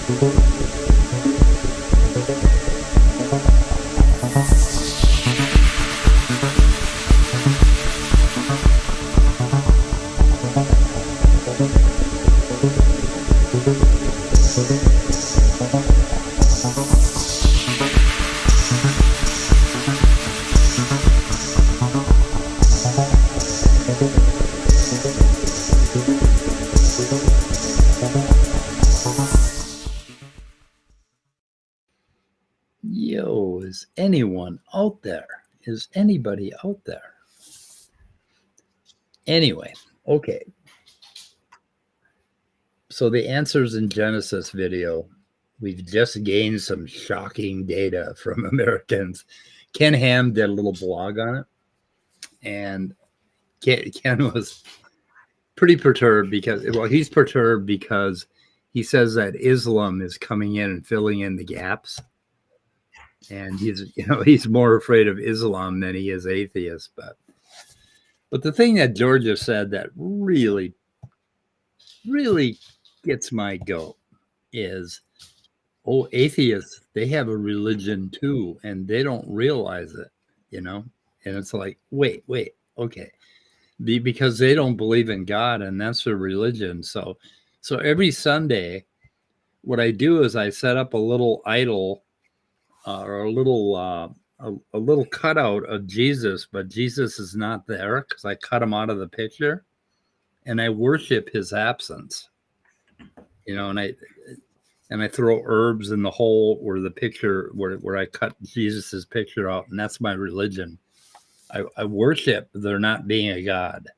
Yo, is anyone out there? Is anybody out there? Anyway, okay. So the Answers in Genesis video, we've just gained some shocking data from Americans. Ken Ham did a little blog on it, and Ken was pretty perturbed because, well, he's perturbed because he says that Islam is coming in and filling in the gaps. And he's more afraid of Islam than he is atheist. But the thing that Georgia said that really, really gets my goat is, atheists, they have a religion too, and they don't realize it, And it's like, wait, okay. Because they don't believe in God, and that's their religion. So every Sunday, what I do is I set up a little idol or a little cutout of Jesus, but Jesus is not there because I cut him out of the picture, and I worship his absence. And I throw herbs in the hole where the picture where I cut Jesus's picture out, and that's my religion. I worship there not being a God,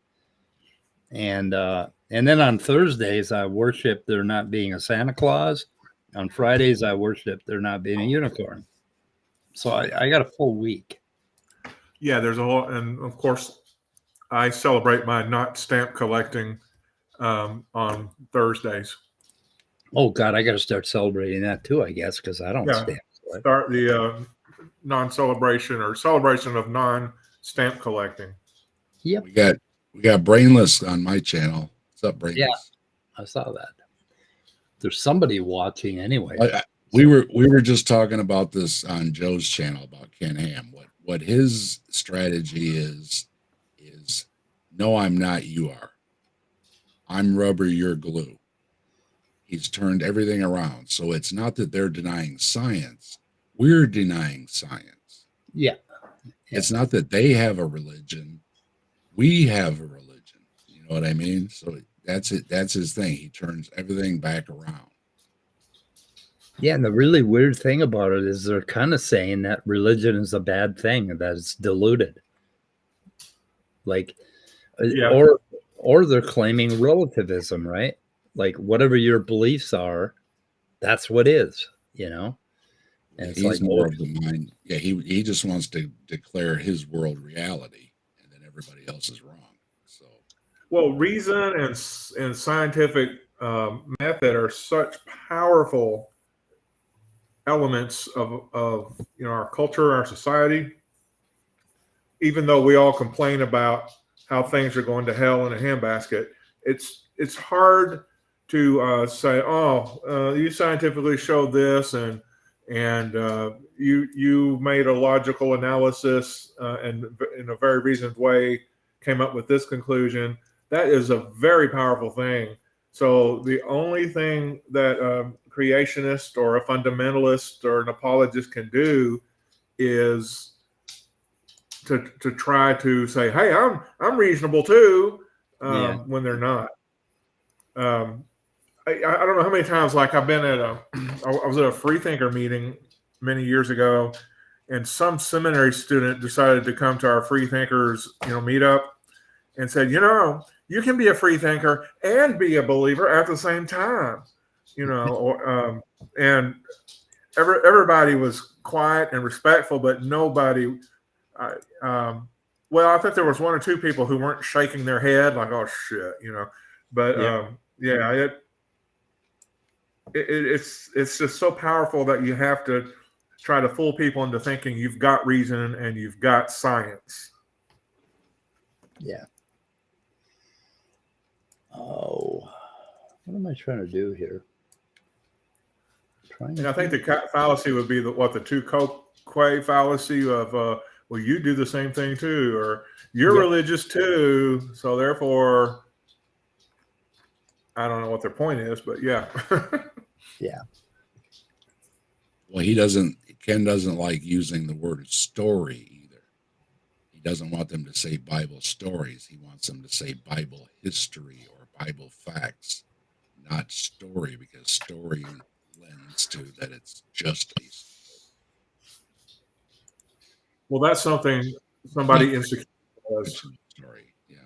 and then on Thursdays I worship there not being a Santa Claus. On Fridays I worship there not being a unicorn. So I got a full week. Yeah, there's a whole, and of course, I celebrate my not stamp collecting on Thursdays. Oh God, I got to start celebrating that too, I guess, because I don't stamp. Start the non-celebration or celebration of non-stamp collecting. Yep. We got Brainless on my channel. What's up, Brainless? Yeah, I saw that. There's somebody watching anyway. We were just talking about this on Joe's channel about Ken Ham. What his strategy is no, I'm not, you are. I'm rubber, you're glue. He's turned everything around. So it's not that they're denying science. We're denying science. Yeah. It's not that they have a religion. We have a religion. You know what I mean? So that's it. That's his thing. He turns everything back around. Yeah, and the really weird thing about it is they're kind of saying that religion is a bad thing, that it's diluted. Like, or they're claiming relativism, right? Like whatever your beliefs are, that's what is, And it's he's like more of the mind. Yeah, he just wants to declare his world reality, and then everybody else is wrong. So, well, reason and scientific method are such powerful elements of our culture, our society. Even though we all complain about how things are going to hell in a handbasket, it's hard to say, you scientifically showed this, and you made a logical analysis and in a very reasoned way came up with this conclusion. That is a very powerful thing. So the only thing that creationist or a fundamentalist or an apologist can do is to try to say, hey, I'm reasonable too, when they're not. I don't know how many times, like I've been at I was at a Freethinker meeting many years ago, and some seminary student decided to come to our Freethinkers meetup and said, you can be a freethinker and be a believer at the same time, and everybody was quiet and respectful, but nobody. Well, I think there was one or two people who weren't shaking their head like, "Oh shit," But it's just so powerful that you have to try to fool people into thinking you've got reason and you've got science. Yeah. Oh, what am I trying to do here? trying. And I think the fallacy would be the tu quoque fallacy of, well, you do the same thing too, or you're Yeah. religious too, so therefore, I don't know what their point is, but yeah. Yeah. Well, Ken doesn't like using the word story either. He doesn't want them to say Bible stories. He wants them to say Bible history or Bible facts, not story, because story lends to that it's just a story. Well, that's something somebody insecure does. Fictional story. Yeah.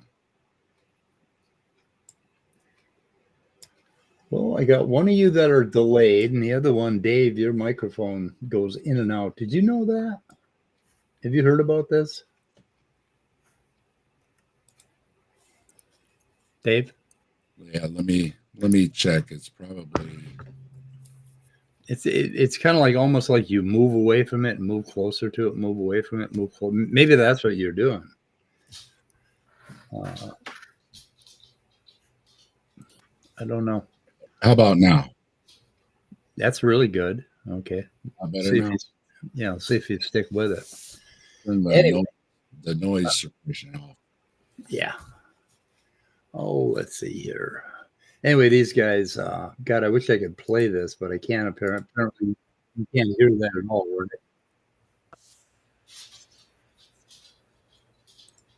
Well, I got one of you that are delayed, and the other one, Dave, your microphone goes in and out. Did you know that? Have you heard about this? Dave? Yeah, let me check. It's probably It's kind of like almost like you move away from it and move closer to it, move away from it, move closer. Maybe that's what you're doing. I don't know. how about now? That's really good. Okay. How better See if now? see if you stick with it. Turn the, Anyway. the noise suppression off. Yeah. Oh, let's see here. Anyway, these guys, God, I wish I could play this, but I can't. Apparently, you can't hear that at all. Right?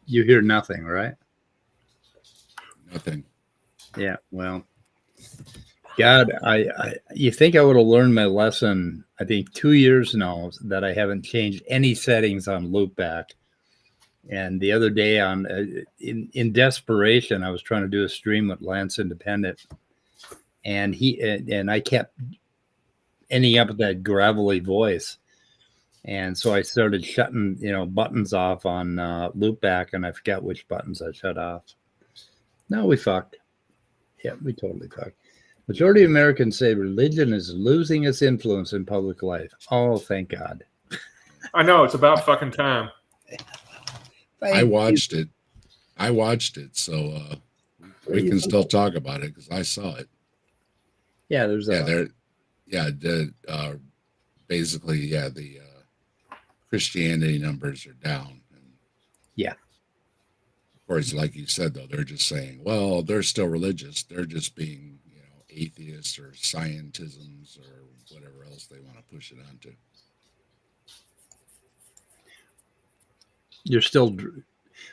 You hear nothing, right? Nothing. Yeah. Well, God, you think I would have learned my lesson? I think 2 years now that I haven't changed any settings on loopback. And the other day, in desperation, I was trying to do a stream with Lance Independent, and I kept ending up with that gravelly voice, and so I started shutting buttons off on loopback, and I forgot which buttons I shut off. No, we fucked. Yeah, we totally fucked. Majority of Americans say religion is losing its influence in public life. Oh, thank God. I know, it's about fucking time. I watched it. So we can still talk about it because I saw it. Yeah, there's basically, the Christianity numbers are down. And yeah. Of course, like you said, though, they're just saying, well, they're still religious. They're just being, atheists or scientisms or whatever else they want to push it onto. You're still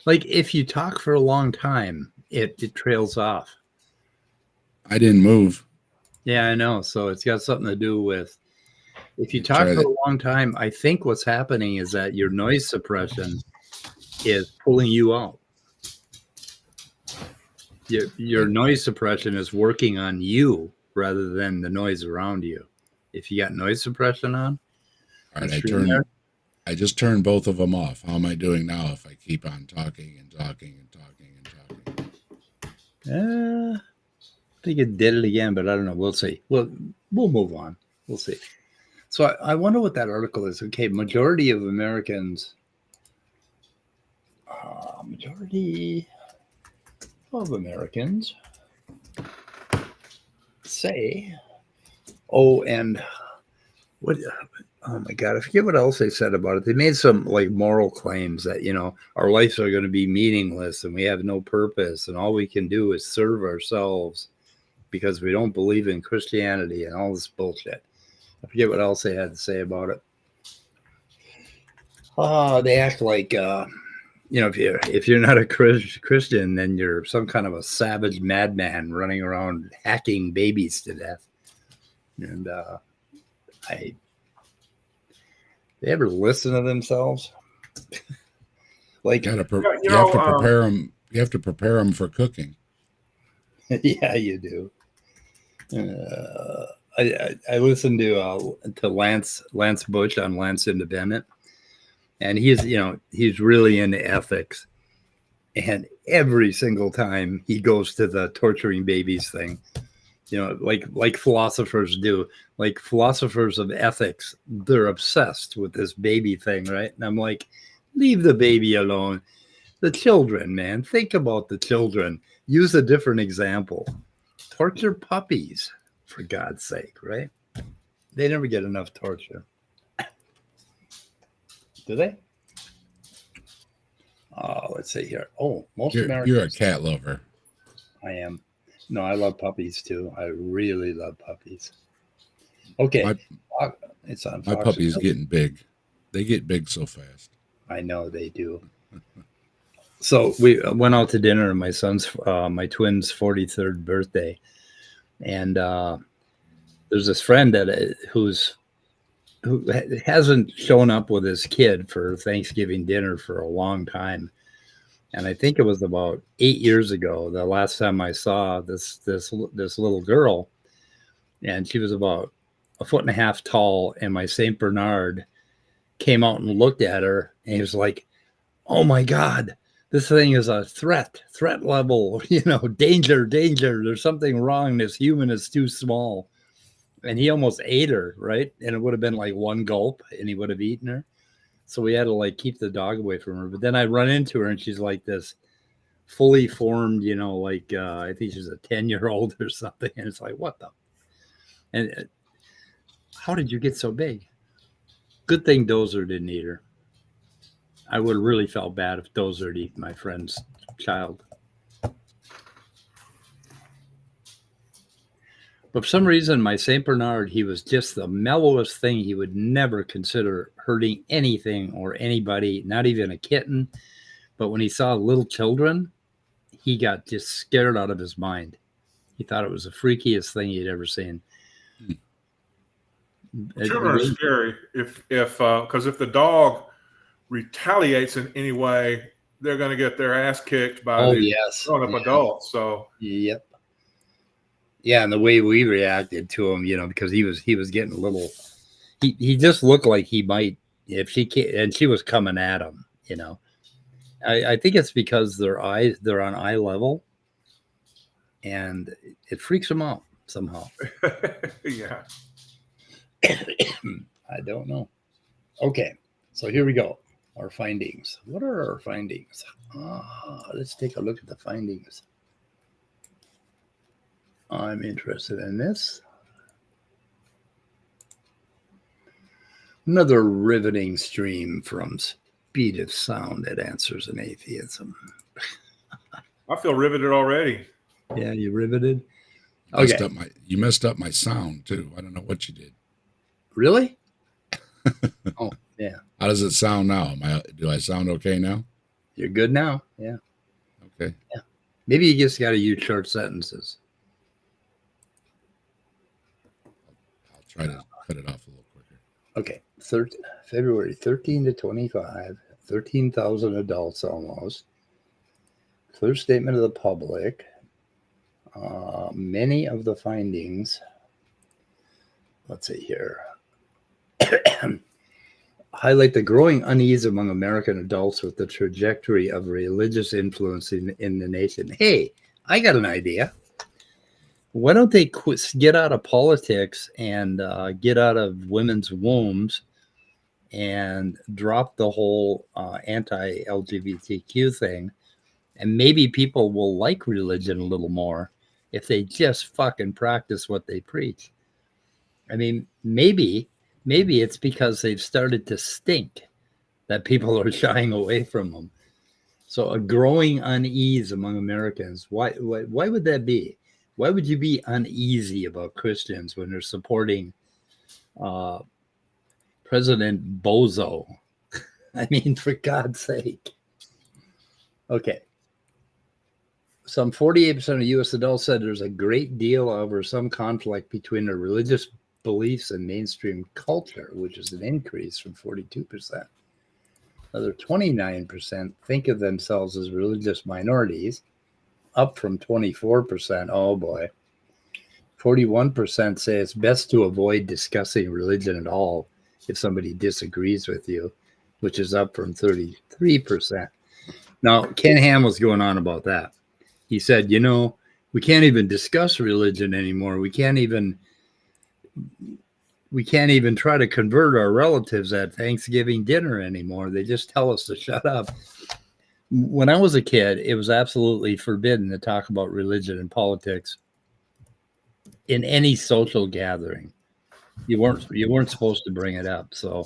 like, if you talk for a long time, it trails off. I didn't move. Yeah, I know. So it's got something to do with if you talk for a long time. I think what's happening is that your noise suppression is pulling you out. Your noise suppression is working on you rather than the noise around you. If you got noise suppression on, all right, I just turned both of them off. How am I doing now if I keep on talking and talking and talking and talking? I think it did it again, but I don't know. We'll see. We'll move on. We'll see. So I wonder what that article is. Okay, majority of Americans say, and what? Oh my God, I forget what else they said about it. They made some like moral claims that, our lives are going to be meaningless and we have no purpose and all we can do is serve ourselves because we don't believe in Christianity and all this bullshit. I forget what else they had to say about it. They act like, if you're not a Christian, then you're some kind of a savage madman running around hacking babies to death. And they ever listen to themselves? Like, you have to prepare them. You have to prepare them for cooking. Yeah, you do. I listened to Lance Bush on Lance Independent, and he's really into ethics. And every single time he goes to the torturing babies thing, like philosophers do, like philosophers of ethics, they're obsessed with this baby thing, right? And I'm like, leave the baby alone. The children, man, think about the children. Use a different example. Torture puppies, for God's sake, right? They never get enough torture. Do they? Oh, let's see here. Oh, most Americans. You're a cat lover. I am. No, I love puppies too. I really love puppies. Okay. It's on My Fox. puppy's getting big. They get big so fast. I know they do. So we went out to dinner on my twin's 43rd birthday. And there's this friend who hasn't shown up with his kid for Thanksgiving dinner for a long time. And I think it was about 8 years ago, the last time I saw this little girl, and she was about 1.5 feet tall, and my Saint Bernard came out and looked at her, and he was like, "Oh my God, this thing is a threat level, danger. There's something wrong. This human is too small." And he almost ate her, right? And it would have been like one gulp and he would have eaten her. So we had to like keep the dog away from her. But then I run into her and she's like this fully formed, I think she's a 10-year-old or something. And it's like, what the? And how did you get so big? Good thing Dozer didn't eat her. I would have really felt bad if Dozer had eaten my friend's child. But for some reason, my St. Bernard, he was just the mellowest thing. He would never consider hurting anything or anybody, not even a kitten. But when he saw little children, he got just scared out of his mind. He thought it was the freakiest thing he'd ever seen. Children are scary because if the dog retaliates in any way, they're going to get their ass kicked by grown-up adults. So yep. Yeah, and the way we reacted to him, because he was getting a little. He just looked like he might if she can't, and she was coming at him. I think it's because they're on eye level, and it freaks them out somehow. Yeah. I don't know. Okay, so here we go. Our findings. What are our findings? Let's take a look at the findings. I'm interested in this. Another riveting stream from Speed of Sound that answers an atheism. I feel riveted already. Yeah, you riveted? You messed up my sound too. I don't know what you did. Really? Oh, yeah. How does it sound now? Do I sound okay now? You're good now. Yeah. Okay. Yeah. Maybe you just got to use short sentences. I'll try to cut it off a little quicker. Okay. February 13 to 25, 13,000 adults almost. Clear statement of the public. Many of the findings, let's see here, highlight the growing unease among American adults with the trajectory of religious influence in the nation. Hey, I got an idea. Why don't they get out of politics and get out of women's wombs and drop the whole anti-LGBTQ thing, and maybe people will like religion a little more if they just fucking practice what they preach. I mean, maybe it's because they've started to stink that people are shying away from them. So a growing unease among Americans. Why would that be? Why would you be uneasy about Christians when they're supporting President Bozo? I mean, for God's sake. Okay. Some 48% of U.S. adults said there's a great deal over some conflict between their religious beliefs and mainstream culture, which is an increase from 42%. Another 29% think of themselves as religious minorities, up from 24%. Oh boy. 41% say it's best to avoid discussing religion at all if somebody disagrees with you, which is up from 33%. Now, Ken Ham was going on about that. He said, we can't even discuss religion anymore. We can't even try to convert our relatives at Thanksgiving dinner anymore. They just tell us to shut up. When I was a kid, it was absolutely forbidden to talk about religion and politics in any social gathering. You weren't supposed to bring it up. So,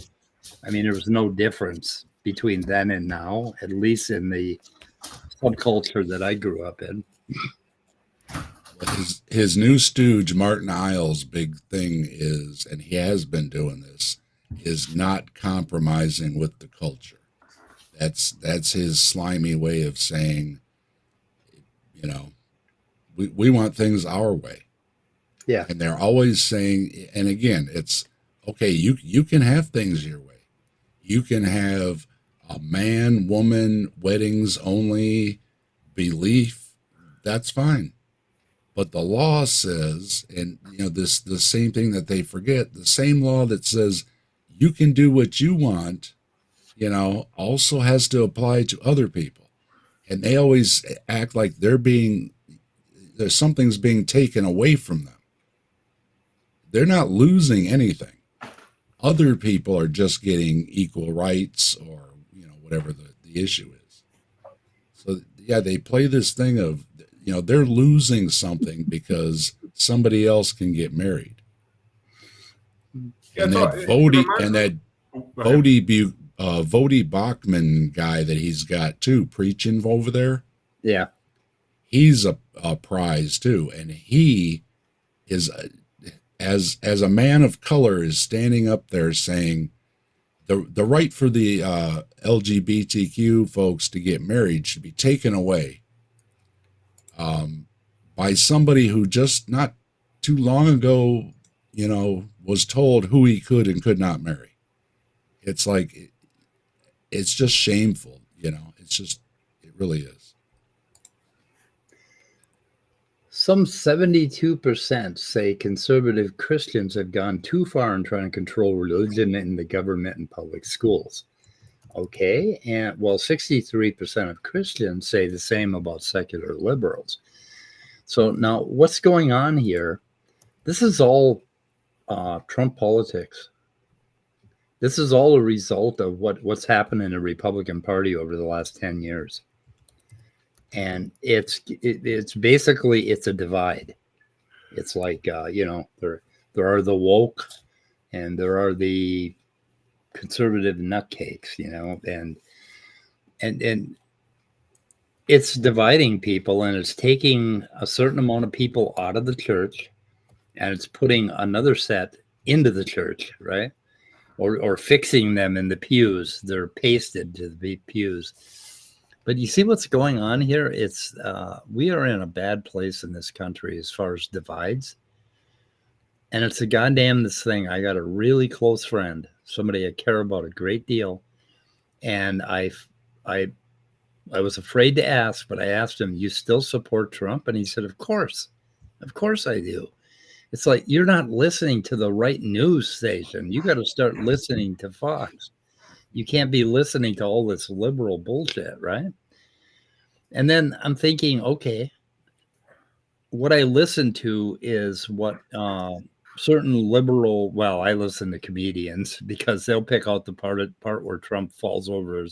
I mean, there was no difference between then and now, at least in the subculture that I grew up in. His new stooge, Martin Isles' big thing is, and he has been doing this, is not compromising with the culture. That's his slimy way of saying, you know, we want things our way. Yeah. And they're always saying, and again, it's okay, you can have things your way. You can have a man, woman, weddings only belief. That's fine. But the law says, and you know, the same thing that they forget, the same law that says you can do what you want, you know, also has to apply to other people. And they always act like there's something's being taken away from them. They're not losing anything. Other people are just getting equal rights, or, you know, whatever the issue is. So yeah, they play this thing of, you know, they're losing something because somebody else can get married. Yeah, And so that it Vody reminds and me- that Go ahead. Vody Bachman guy that he's got too preaching over there, Yeah. he's a prize too, and he is as a man of color is standing up there saying the right for the LGBTQ folks to get married should be taken away by somebody who just not too long ago, you know, was told who he could and could not marry. It's like, it's just shameful, you know. It's just, it really is. Some 72% say conservative Christians have gone too far in trying to control religion in the government and public schools. Okay. And well, 63% of Christians say the same about secular liberals. So now what's going on here? This is all Trump politics. This is all a result of what's happened in the Republican Party over the last 10 years. And it's basically, it's a divide. It's like, you know, there are the woke and there are the conservative nutcakes, you know, and it's dividing people, and it's taking a certain amount of people out of the church and it's putting another set into the church, right? Or fixing them in the pews. They're pasted to the pews. But you see what's going on here? It's we are in a bad place in this country as far as divides. And it's a goddamn this thing. I got a really close friend, somebody I care about a great deal. And I was afraid to ask, but I asked him, "You still support Trump?" And he said, Of course I do." It's like, you're not listening to the right news station. You got to start listening to Fox. You can't be listening to all this liberal bullshit, right? And then I'm thinking, okay, what I listen to is what certain liberal, well, I listen to comedians because they'll pick out the part where Trump falls over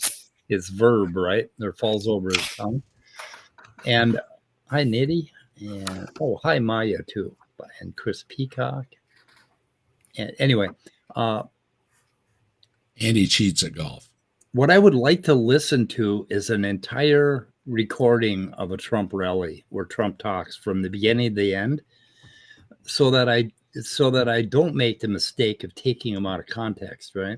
his verb, right? Or falls over his tongue. And hi, Nitty. And hi, Maya, too. And Chris Peacock. And anyway, And he cheats at golf. what I would like to listen to is an entire recording of a Trump rally where Trump talks from the beginning to the end, so that I don't make the mistake of taking him out of context, right?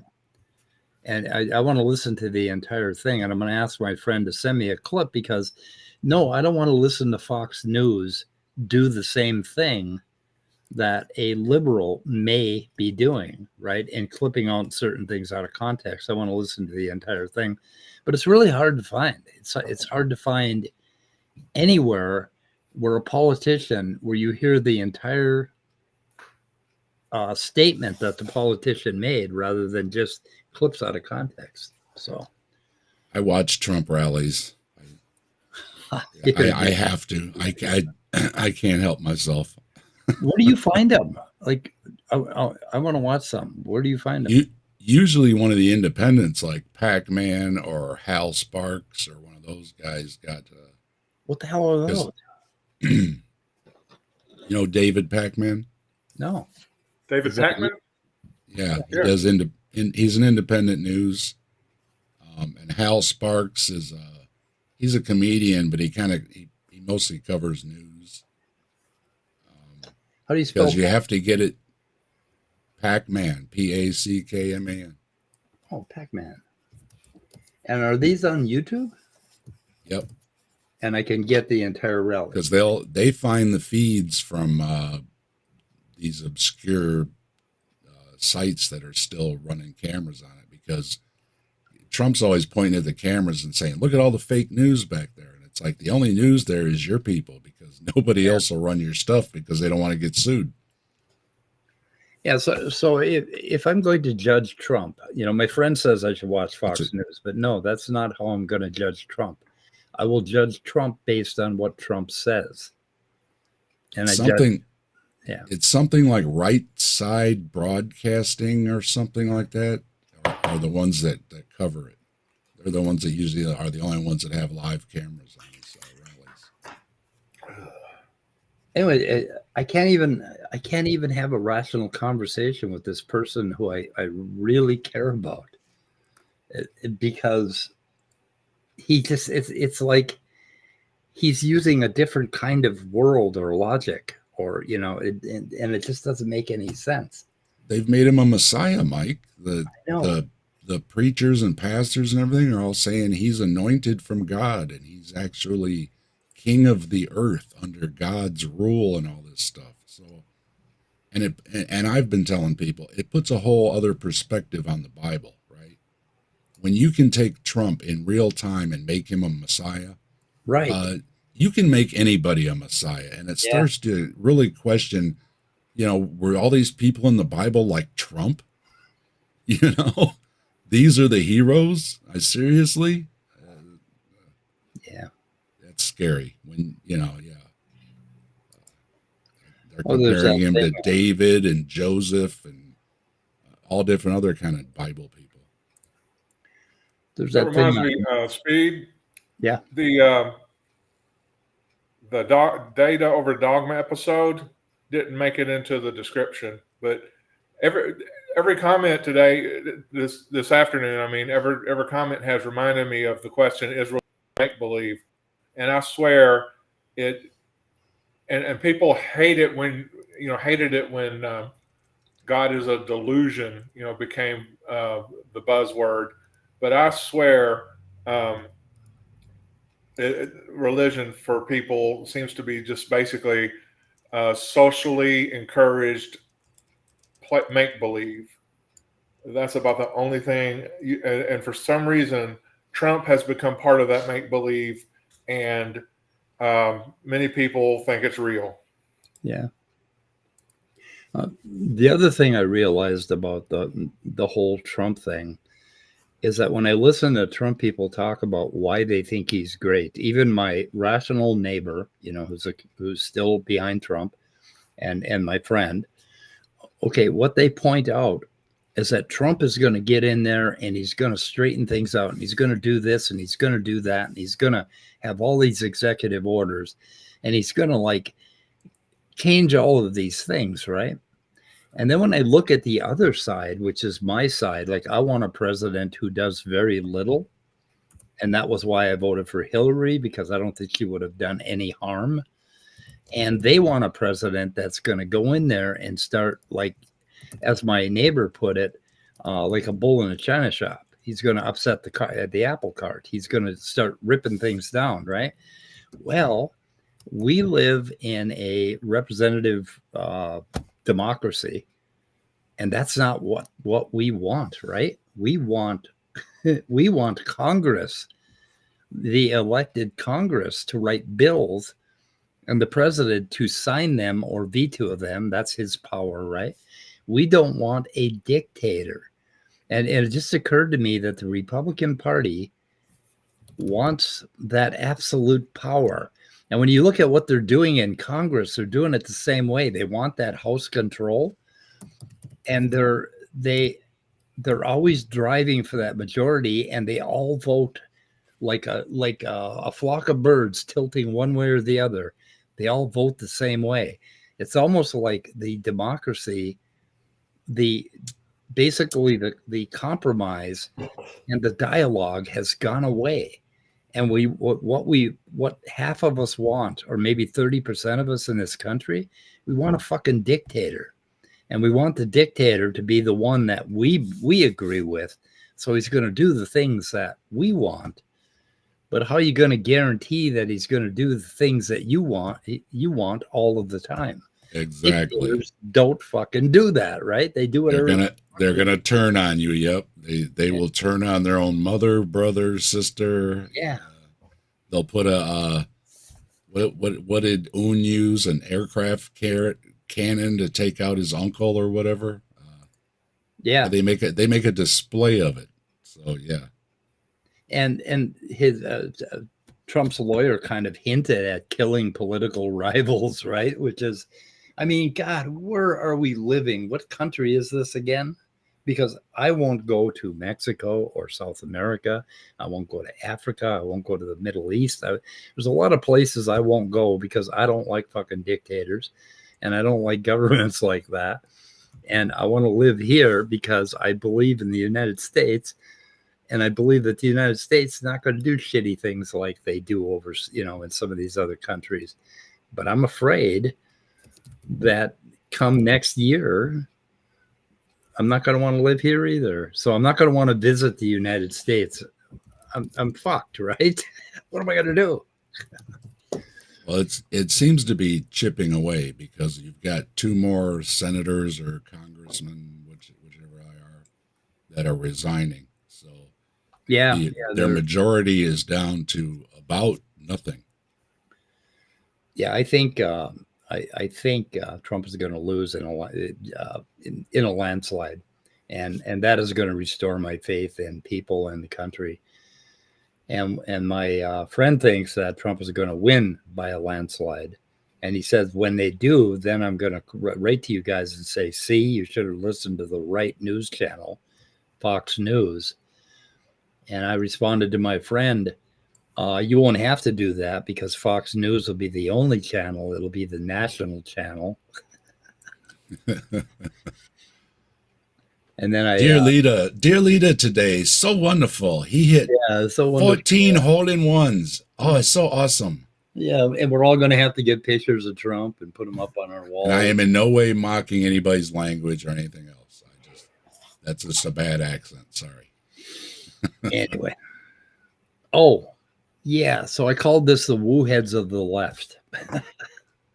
And I want to listen to the entire thing, and I'm going to ask my friend to send me a clip, because no, I don't want to listen to Fox News do the same thing that a liberal may be doing, right? And clipping out certain things out of context. I want to listen to the entire thing, but it's really hard to find. It's hard to find anywhere where a politician, where you hear the entire statement that the politician made rather than just clips out of context. So I watch Trump rallies. I have to. I can't help myself. Where do you find them? Like, I want to watch some. Where do you find them? Usually one of the independents, like Pac-Man or Hal Sparks or one of those guys, got. What the hell are those? You know David Pac-Man? No. David Is that Packman? Yeah, he Yeah. does. He's an independent news. And Hal Sparks is he's a comedian, but he mostly covers news. How do you spell? Because you have to get it. Pac-Man, Packman. Oh, Pac-Man. And are these on YouTube? Yep. And I can get the entire rally. Because they find the feeds from these obscure sites that are still running cameras on it, because Trump's always pointing at the cameras and saying, look at all the fake news back there. And it's like, the only news there is your people, because nobody else will run your stuff because they don't want to get sued. Yeah, so if I'm going to judge Trump, my friend says I should watch Fox News, but no, that's not how I'm going to judge Trump. I will judge Trump based on what Trump says. And it's something like Right Side Broadcasting or something like that are the ones that cover it. They're the ones that usually are the only ones that have live cameras on these rallies. Anyway, I can't even have a rational conversation with this person who I really care about, because it's like he's using a different kind of world or logic, or and it just doesn't make any sense. They've made him a messiah, Mike. The preachers and pastors and everything are all saying he's anointed from God and he's actually king of the earth under God's rule and all this stuff. So, and I've been telling people, it puts a whole other perspective on the Bible, right? When you can take Trump in real time and make him a messiah, right? You can make anybody a messiah, and it starts to really question, were all these people in the Bible like Trump? These are the heroes. Seriously. Yeah. That's scary when, they're Oh, comparing him to David and Joseph and all different other kind of Bible people. That reminds me, Speed. Yeah. The Data Over Dogma episode didn't make it into the description, but every comment today, this afternoon, every comment has reminded me of the question, Israel make believe? And I swear it, and people hate it when, hated it when God is a delusion, became the buzzword. But I swear religion for people seems to be just basically socially encouraged make believe. That's about the only thing. And for some reason, Trump has become part of that make believe, and many people think it's real. Yeah. The other thing I realized about the whole Trump thing is that when I listen to Trump people talk about why they think he's great, even my rational neighbor, who's still behind Trump, and my friend, okay, what they point out is that Trump is going to get in there and he's going to straighten things out, and he's going to do this and he's going to do that, and he's going to have all these executive orders, and he's going to change all of these things, right? And then when I look at the other side, which is my side, I want a president who does very little. And that was why I voted for Hillary, because I don't think she would have done any harm. And they want a president that's going to go in there and start, as my neighbor put it, like a bull in a china shop. He's going to upset the apple cart. He's going to start ripping things down, right? Well, we live in a representative democracy, and that's not what we want, right? We want Congress, the elected Congress, to write bills and the president to sign them or veto them. That's his power, right? We don't want a dictator. And it just occurred to me that the Republican Party wants that absolute power. And when you look at what they're doing in Congress, they're doing it the same way. They want that House control, and they're always driving for that majority, and they all vote like a flock of birds tilting one way or the other. They all vote the same way. It's almost like the democracy, the basically the compromise and the dialogue has gone away. And what half of us want, or maybe 30% of us in this country, we want a fucking dictator. And we want the dictator to be the one that we agree with. So he's going to do the things that we want. But how are you going to guarantee that he's going to do the things that you want all of the time? Exactly. Dictators don't fucking do that, right? They do whatever. They're gonna turn on you. Yep. They will turn on their own mother, brother, sister. Yeah. They'll put a what did Un use, an aircraft cannon to take out his uncle or whatever. Yeah. They make a display of it. So yeah. And his Trump's lawyer kind of hinted at killing political rivals, right? Which is, I mean, God, where are we living? What country is this again? Because I won't go to Mexico or South America. I won't go to Africa. I won't go to the Middle East. There's a lot of places I won't go because I don't like fucking dictators and I don't like governments like that. And I want to live here because I believe in the United States. And I believe that the United States is not going to do shitty things like they do over, in some of these other countries. But I'm afraid that come next year, I'm not going to want to live here either. So I'm not going to want to visit the United States. I'm fucked, right? What am I going to do? Well, it seems to be chipping away because you've got 2 more senators or congressmen, whichever they are, that are resigning. So Yeah, their majority is down to about nothing. Yeah, I think I think Trump is going to lose in a landslide, and that is going to restore my faith in people and the country. And my friend thinks that Trump is going to win by a landslide, and he says when they do, then I'm going to write to you guys and say, see, you should have listened to the right news channel, Fox News. And I responded to my friend, you won't have to do that because Fox News will be the only channel. It'll be the national channel. And then Dear Lita today, so wonderful. He hit 14 hole-in-ones. Oh, it's so awesome. Yeah, and we're all going to have to get pictures of Trump and put them up on our wall. And I am in no way mocking anybody's language or anything else. That's just a bad accent. Sorry. Anyway. Oh, yeah. So I called this the woo heads of the left.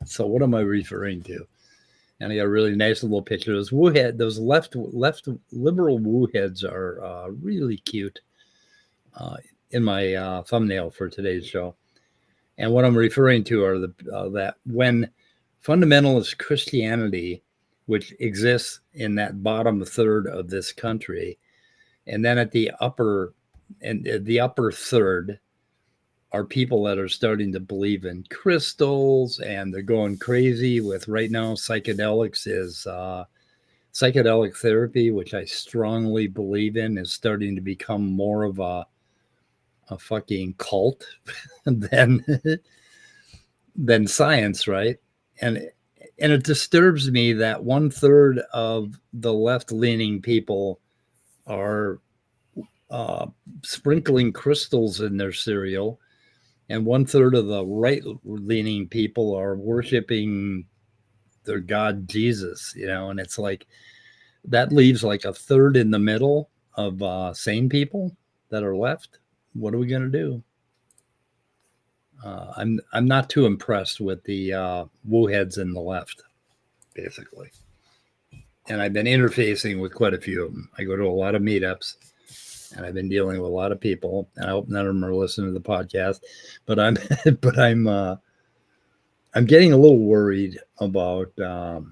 So what am I referring to? And I got a really nice little picture. Those woo head, those left liberal woo heads are really cute in my thumbnail for today's show. And what I'm referring to are that when fundamentalist Christianity, which exists in that bottom third of this country, and then at the upper third are people that are starting to believe in crystals, and they're going crazy with right now psychedelics is psychedelic therapy, which I strongly believe in, is starting to become more of a fucking cult than science, right? And it disturbs me that 1/3 of the left-leaning people are sprinkling crystals in their cereal, and 1/3 of the right-leaning people are worshiping their God Jesus, and it's like that leaves like 1/3 in the middle of sane people that are left. What are we going to do? I'm not too impressed with the woo heads in the left, basically. And I've been interfacing with quite a few of them. I go to a lot of meetups, and I've been dealing with a lot of people. And I hope none of them are listening to the podcast. But I'm getting a little worried about the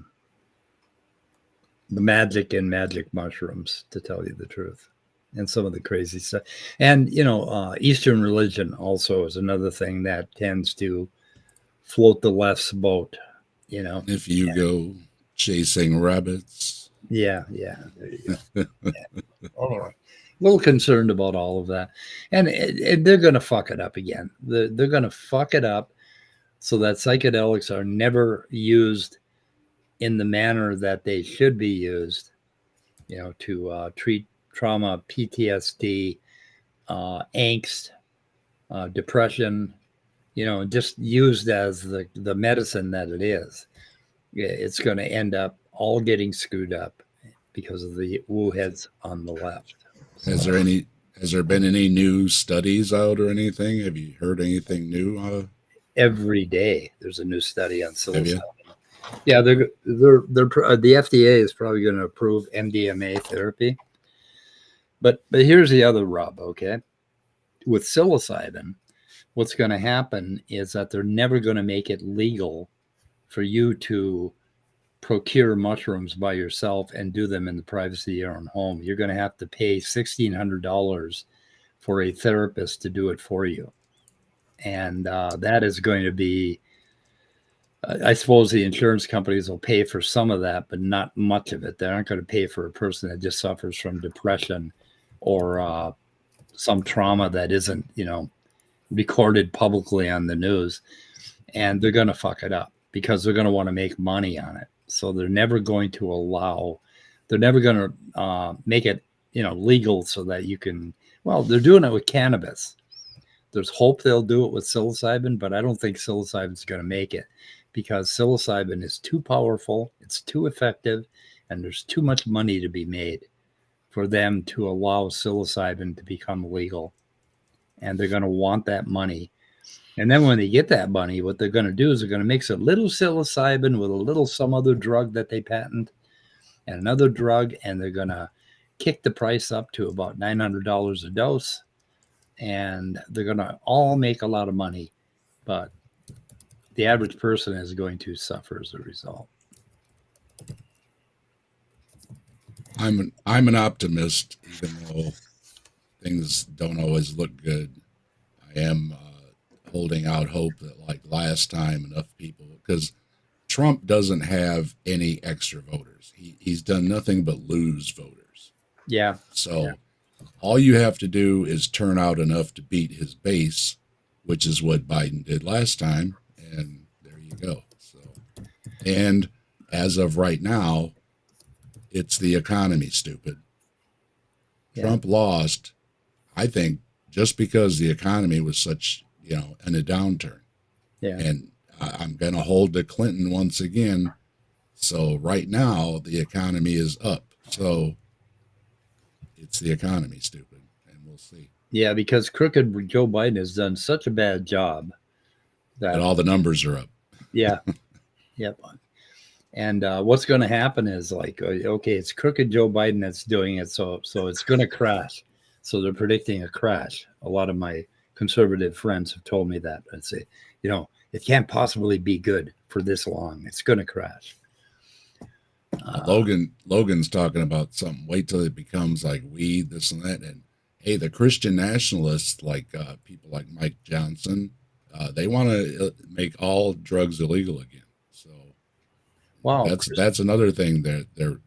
magic and magic mushrooms, to tell you the truth, and some of the crazy stuff. And Eastern religion also is another thing that tends to float the left's boat. If you go chasing rabbits. Yeah. There you go. Yeah. All right. A little concerned about all of that, and they're going to fuck it up again. They're going to fuck it up so that psychedelics are never used in the manner that they should be used. to treat trauma, PTSD, angst, depression, just used as the medicine that it is. It's going to end up all getting screwed up because of the woo heads on the left. Has there been any new studies out or anything? Have you heard anything new? Every day there's a new study on Have you? psilocybin. Yeah, the FDA is probably going to approve MDMA therapy. But here's the other rub, okay? With psilocybin, what's going to happen is that they're never going to make it legal for you to procure mushrooms by yourself and do them in the privacy of your own home. You're going to have to pay $1,600 for a therapist to do it for you. And that is going to be, I suppose the insurance companies will pay for some of that, but not much of it. They aren't going to pay for a person that just suffers from depression or some trauma that isn't, recorded publicly on the news. And they're going to fuck it up because they're going to want to make money on it. So they're never going to make it, legal so that you can, they're doing it with cannabis. There's hope they'll do it with psilocybin, but I don't think psilocybin's going to make it because psilocybin is too powerful, it's too effective, and there's too much money to be made for them to allow psilocybin to become legal. And they're going to want that money. And then when they get that money, what they're going to do is they're going to mix a little psilocybin with a little some other drug that they patent and another drug, and they're going to kick the price up to about $900 a dose. And they're going to all make a lot of money, but the average person is going to suffer as a result. I'm an optimist, even though things don't always look good. I am holding out hope that, like last time, enough people, because Trump doesn't have any extra voters. He's done nothing but lose voters. Yeah. So all you have to do is turn out enough to beat his base, which is what Biden did last time, and there you go. So, and as of right now, it's the economy, stupid. Yeah. Trump lost, I think, just because the economy was such, in a downturn. Yeah. And I'm going to hold to Clinton once again. So right now, the economy is up. So it's the economy, stupid. And we'll see. Yeah, because crooked Joe Biden has done such a bad job that all the numbers are up. Yeah. Yep. And what's going to happen is okay, it's crooked Joe Biden that's doing it. So it's going to crash. So they're predicting a crash. A lot of my conservative friends have told me that. I'd say, it can't possibly be good for this long. It's going to crash. Logan's talking about something. Wait till it becomes like weed, this and that. And hey, the Christian nationalists, like people like Mike Johnson, they want to make all drugs illegal again. So wow, that's another thing they're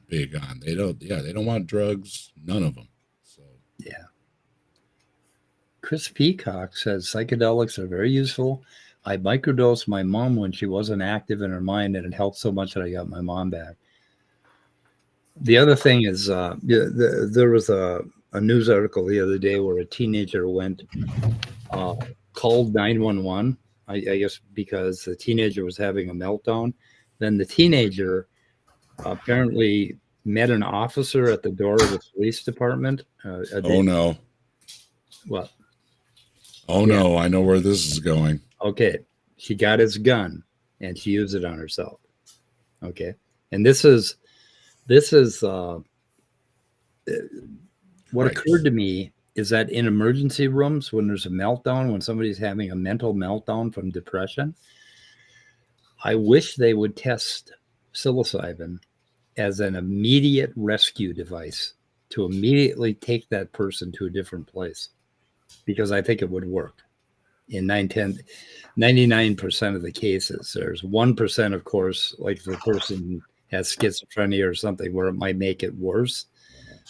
big on. They don't want drugs, none of them. So yeah. Chris Peacock says psychedelics are very useful. I microdosed my mom when she wasn't active in her mind, and it helped so much that I got my mom back. The other thing is, there was a news article the other day where a teenager called 911, I guess because the teenager was having a meltdown. Then the teenager apparently met an officer at the door of the police department. Oh, no. What? Oh, yeah. No, I know where this is going. Okay. She got his gun and she used it on herself. Okay. And this is what occurred to me is that in emergency rooms, when there's a meltdown, when somebody's having a mental meltdown from depression, I wish they would test psilocybin as an immediate rescue device to immediately take that person to a different place, because I think it would work in 99% of the cases. There's 1%, of course, like if the person has schizophrenia or something where it might make it worse.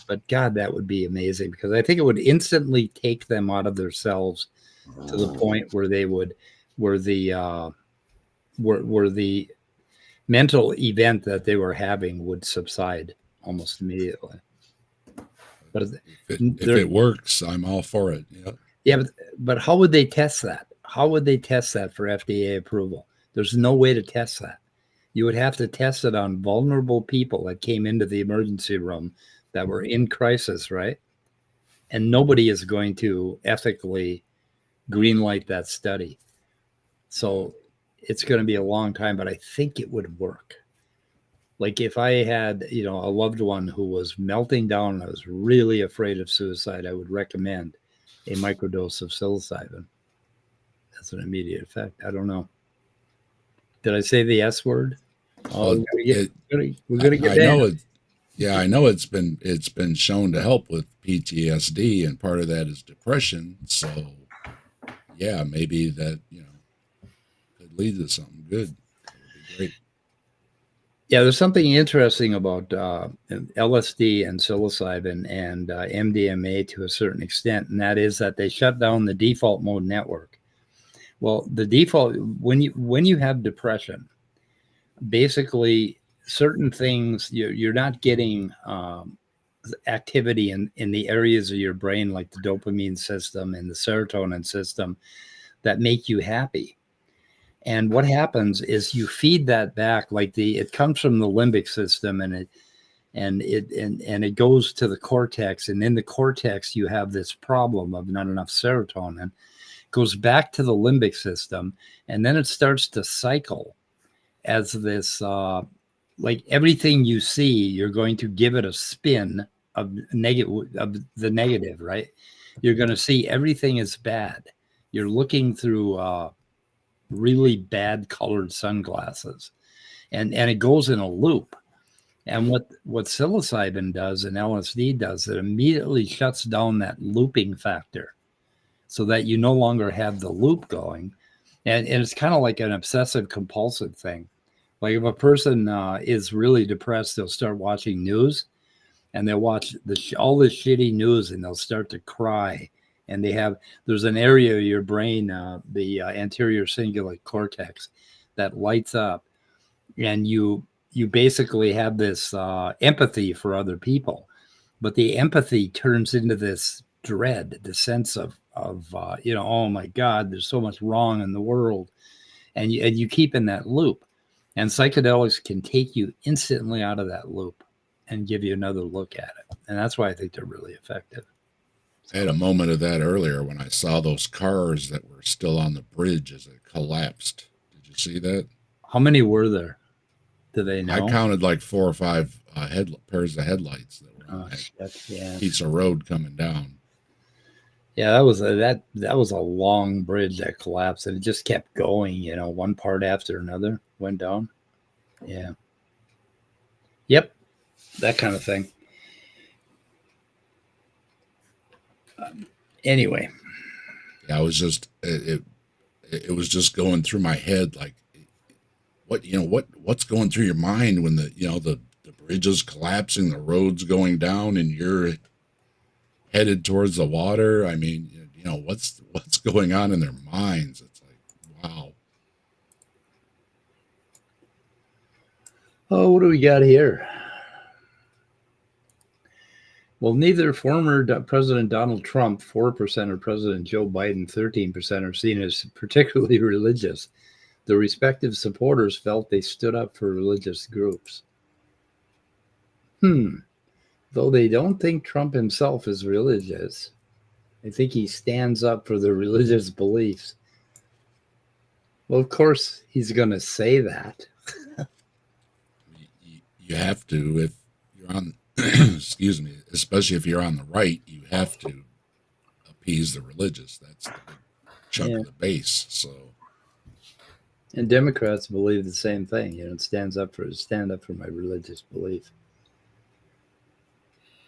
But God, that would be amazing, because I think it would instantly take them out of themselves to the point where they would, where the mental event that they were having would subside almost immediately. But If it works, I'm all for it. Yeah. yeah, but how would they test that? How would they test that for FDA approval? There's no way to test that. You would have to test it on vulnerable people that came into the emergency room that were in crisis, right? And nobody is going to ethically greenlight that study. So it's going to be a long time, but I think it would work. Like if I had, a loved one who was melting down and I was really afraid of suicide, I would recommend a microdose of psilocybin. That's an immediate effect. I don't know. Did I say the S word? Well, we're gonna get I know it. Yeah, I know it's been shown to help with PTSD, and part of that is depression. So, yeah, maybe that could lead to something good. That would be great. Yeah, there's something interesting about LSD and psilocybin and MDMA to a certain extent, and that is that they shut down the default mode network. Well, the default when you have depression, basically certain things you're not getting activity in the areas of your brain like the dopamine system and the serotonin system that make you happy. And what happens is you feed that back, like it comes from the limbic system and it goes to the cortex, and in the cortex you have this problem of not enough serotonin. It goes back to the limbic system, and then it starts to cycle as this like everything you see, you're going to give it a spin of the negative, right? You're going to see everything is bad. You're looking through really bad colored sunglasses, and it goes in a loop. And what psilocybin does and LSD does, it immediately shuts down that looping factor so that you no longer have the loop going. And it's kind of like an obsessive compulsive thing. Like if a person is really depressed, they'll start watching news, and they'll watch all this shitty news, and they'll start to cry. And there's an area of your brain, the anterior cingulate cortex, that lights up, and you basically have this empathy for other people, but the empathy turns into this dread, the sense of oh my God, there's so much wrong in the world, and you keep in that loop, and psychedelics can take you instantly out of that loop and give you another look at it, and that's why I think they're really effective. I had a moment of that earlier when I saw those cars that were still on the bridge as it collapsed. Did you see that? How many were there? Do they know? I counted like 4 or 5 pairs of headlights that were on that piece of road coming down. Yeah, that was a long bridge that collapsed, and it just kept going. One part after another went down. Yeah. Yep, that kind of thing. Anyway, yeah, I was just it was just going through my head, like what's going through your mind when the bridge is collapsing, the road's going down, and you're headed towards the water. I mean, what's going on in their minds? It's like, wow. Oh, what do we got here? Well, neither former President Donald Trump, 4%, or President Joe Biden, 13%, are seen as particularly religious. The respective supporters felt they stood up for religious groups. Though they don't think Trump himself is religious, I think he stands up for their religious beliefs. Well, of course, he's going to say that. You have to, if you're on, excuse me, especially if you're on the right, you have to appease the religious. That's the big chunk of the base. So, and Democrats believe the same thing. Stand up for my religious belief.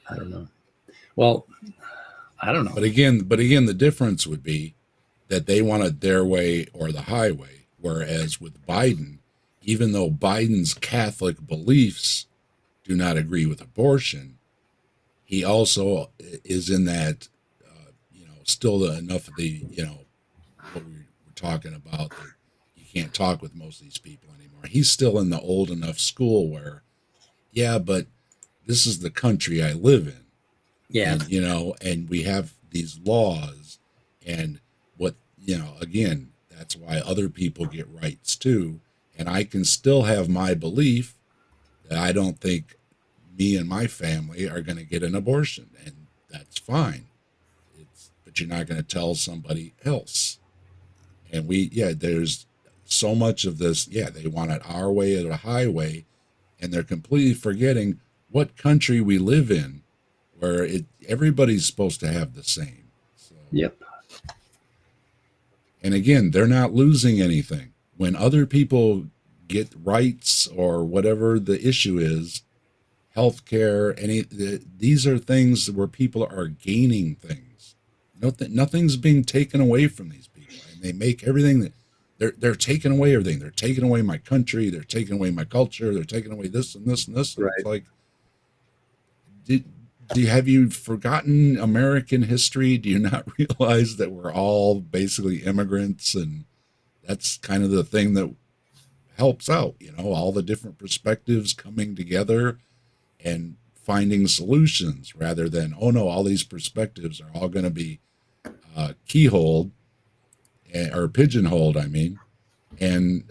I don't know. Well, I don't know. But again, the difference would be that they wanted their way or the highway, whereas with Biden, even though Biden's Catholic beliefs do not agree with abortion, he also is in that, still enough of the, what we were talking about, that you can't talk with most of these people anymore. He's still in the old enough school where, yeah, but this is the country I live in. Yeah. And, you know, and we have these laws, and what, you know, again, that's why other people get rights too. And I can still have my belief that I don't think me and my family are going to get an abortion, and that's fine. But you're not going to tell somebody else. And there's so much of this. Yeah, they want it our way or the highway, and they're completely forgetting what country we live in, where everybody's supposed to have the same. So, Yep. and again, they're not losing anything. When other people get rights or whatever the issue is, healthcare, these are things where people are gaining things. Nothing's being taken away from these people, and they make everything that they're taking away everything. They're taking away my country. They're taking away my culture. They're taking away this and this and this. And Right. It's like, have you forgotten American history? Do you not realize that we're all basically immigrants, and that's kind of the thing that helps out, you know, all the different perspectives coming together and finding solutions rather than, oh no, all these perspectives are all going to be keyholed or pigeonholed, I mean, and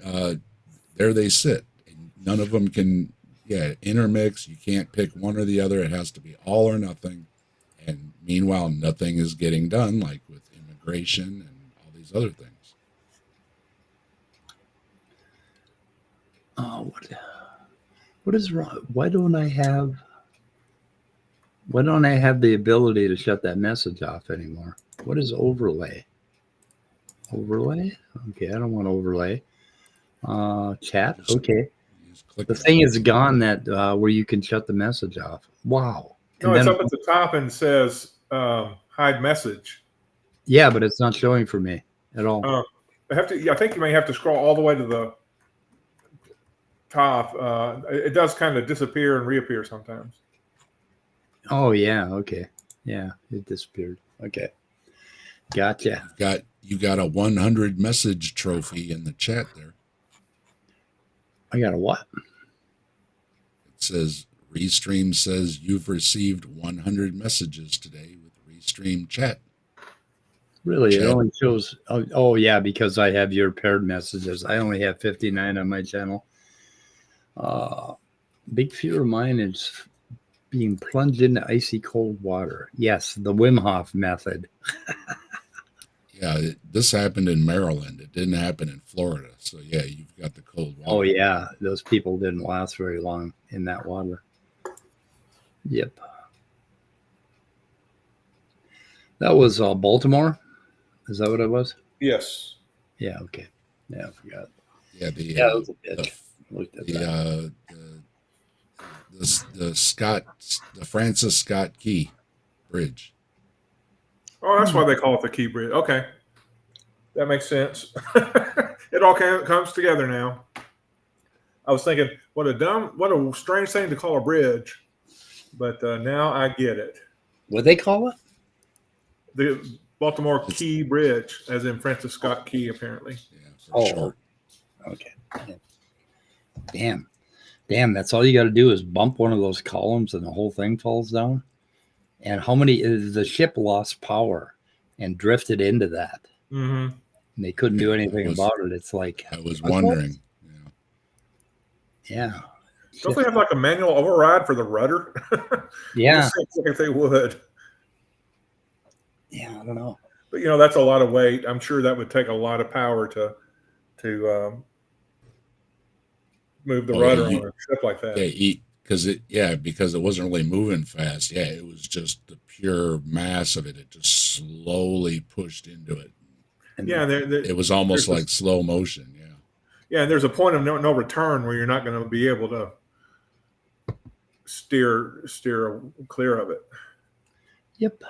there they sit. And none of them can, intermix. You can't pick one or the other. It has to be all or nothing. And meanwhile, nothing is getting done, like with immigration and all these other things. What is wrong? Why don't I have the ability to shut that message off anymore? What is overlay? Overlay? Okay, I don't want overlay. Chat. Okay. The thing is gone that where you can shut the message off. Wow. No, it's up at the top and says hide message. Yeah, but it's not showing for me at all. I think you may have to scroll all the way to the top. It does kind of disappear and reappear sometimes. Oh yeah. Okay. Yeah, it disappeared. Okay. Gotcha. You got a 100 message trophy in the chat there. I got a what? It says Restream says you've received 100 messages today with Restream chat. Really? Chat. It only shows. Oh yeah, because I have your paired messages. I only have 59 on my channel. Big fear of mine is being plunged into icy cold water. Yes, the Wim Hof method. Yeah, this happened in Maryland. It didn't happen in Florida. So yeah, you've got the cold water. Oh yeah, those people didn't last very long in that water. Yep. That was Baltimore. Is that what it was? Yes. Yeah. Okay. Yeah, I forgot. Yeah, That was a bitch. Looked at that. The Francis Scott Key Bridge. Oh, that's why they call it the Key Bridge. Okay. That makes sense. It all comes together now. I was thinking, what a strange thing to call a bridge. But now I get it. What they call it? The Baltimore Key Bridge, as in Francis Scott Key, apparently. Yeah, for sure. Okay. Damn, that's all you got to do is bump one of those columns and the whole thing falls down. And the ship lost power and drifted into that. Mm-hmm. And they couldn't do anything about it. It's like, I was wondering. Yeah. Don't they have like a manual override for the rudder? Yeah. It seems like they would. Yeah, I don't know. But that's a lot of weight. I'm sure that would take a lot of power to move the rudder on a ship like that. Yeah, because it wasn't really moving fast. Yeah, it was just the pure mass of it. It just slowly pushed into it. And it was almost like slow motion. Yeah. Yeah, and there's a point of no return where you're not going to be able to steer clear of it. Yep.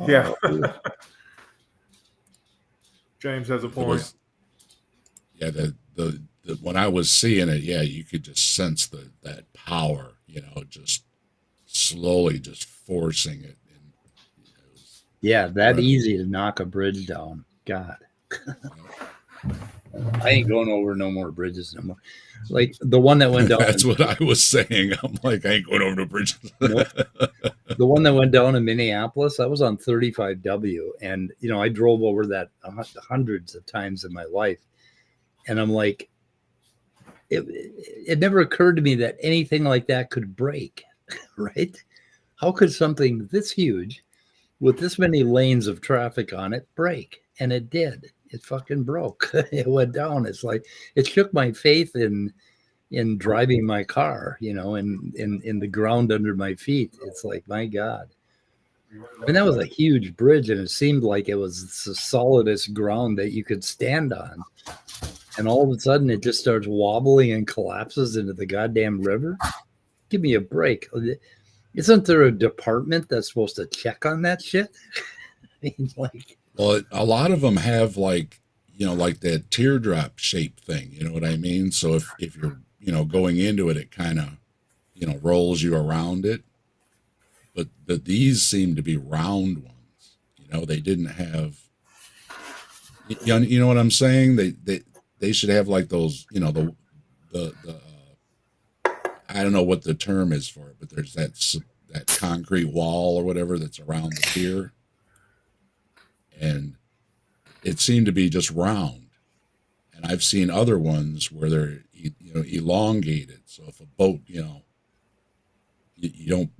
Yeah. James has a point. The when I was seeing it, you could just sense that power, just slowly just forcing it. And that easy to knock a bridge down. God. I ain't going over no more bridges no more. Like the one that went down. That's what I was saying. I'm like, I ain't going over the bridges. Nope. The one that went down in Minneapolis, I was on 35W, and I drove over that hundreds of times in my life, and I'm like, it never occurred to me that anything like that could break, right? How could something this huge, with this many lanes of traffic on it, break? And it did. It fucking broke. It went down. It's like it shook my faith in driving my car, in the ground under my feet. It's like, my God. And that was a huge bridge, and it seemed like it was the solidest ground that you could stand on. And all of a sudden it just starts wobbling and collapses into the goddamn river. Give me a break. Isn't there a department that's supposed to check on that shit? I mean, like, well, a lot of them have like that teardrop shape thing. You know what I mean? So if you're going into it, it kind of rolls you around it. But these seem to be round ones. They didn't have. You know what I'm saying? They should have like those. The I don't know what the term is for it, but there's that concrete wall or whatever that's around the pier. And it seemed to be just round. And I've seen other ones where they're elongated. So if a boat, you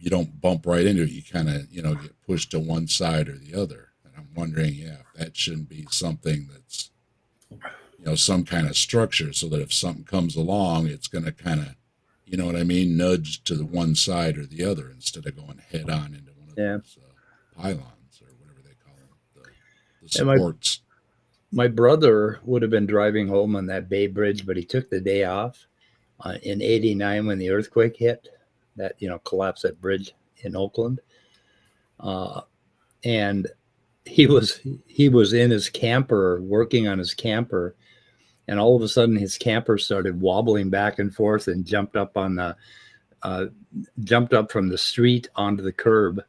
don't bump right into it, you kind of get pushed to one side or the other. And I'm wondering, if that shouldn't be something that's some kind of structure, so that if something comes along, it's going to kind of nudge to the one side or the other instead of going head on into one of those pylons or whatever they call them, the supports. My brother would have been driving home on that Bay Bridge, but he took the day off in '89 when the earthquake hit, that collapsed that bridge in Oakland, and he was in his camper working on his camper, and all of a sudden his camper started wobbling back and forth and jumped up from the street onto the curb.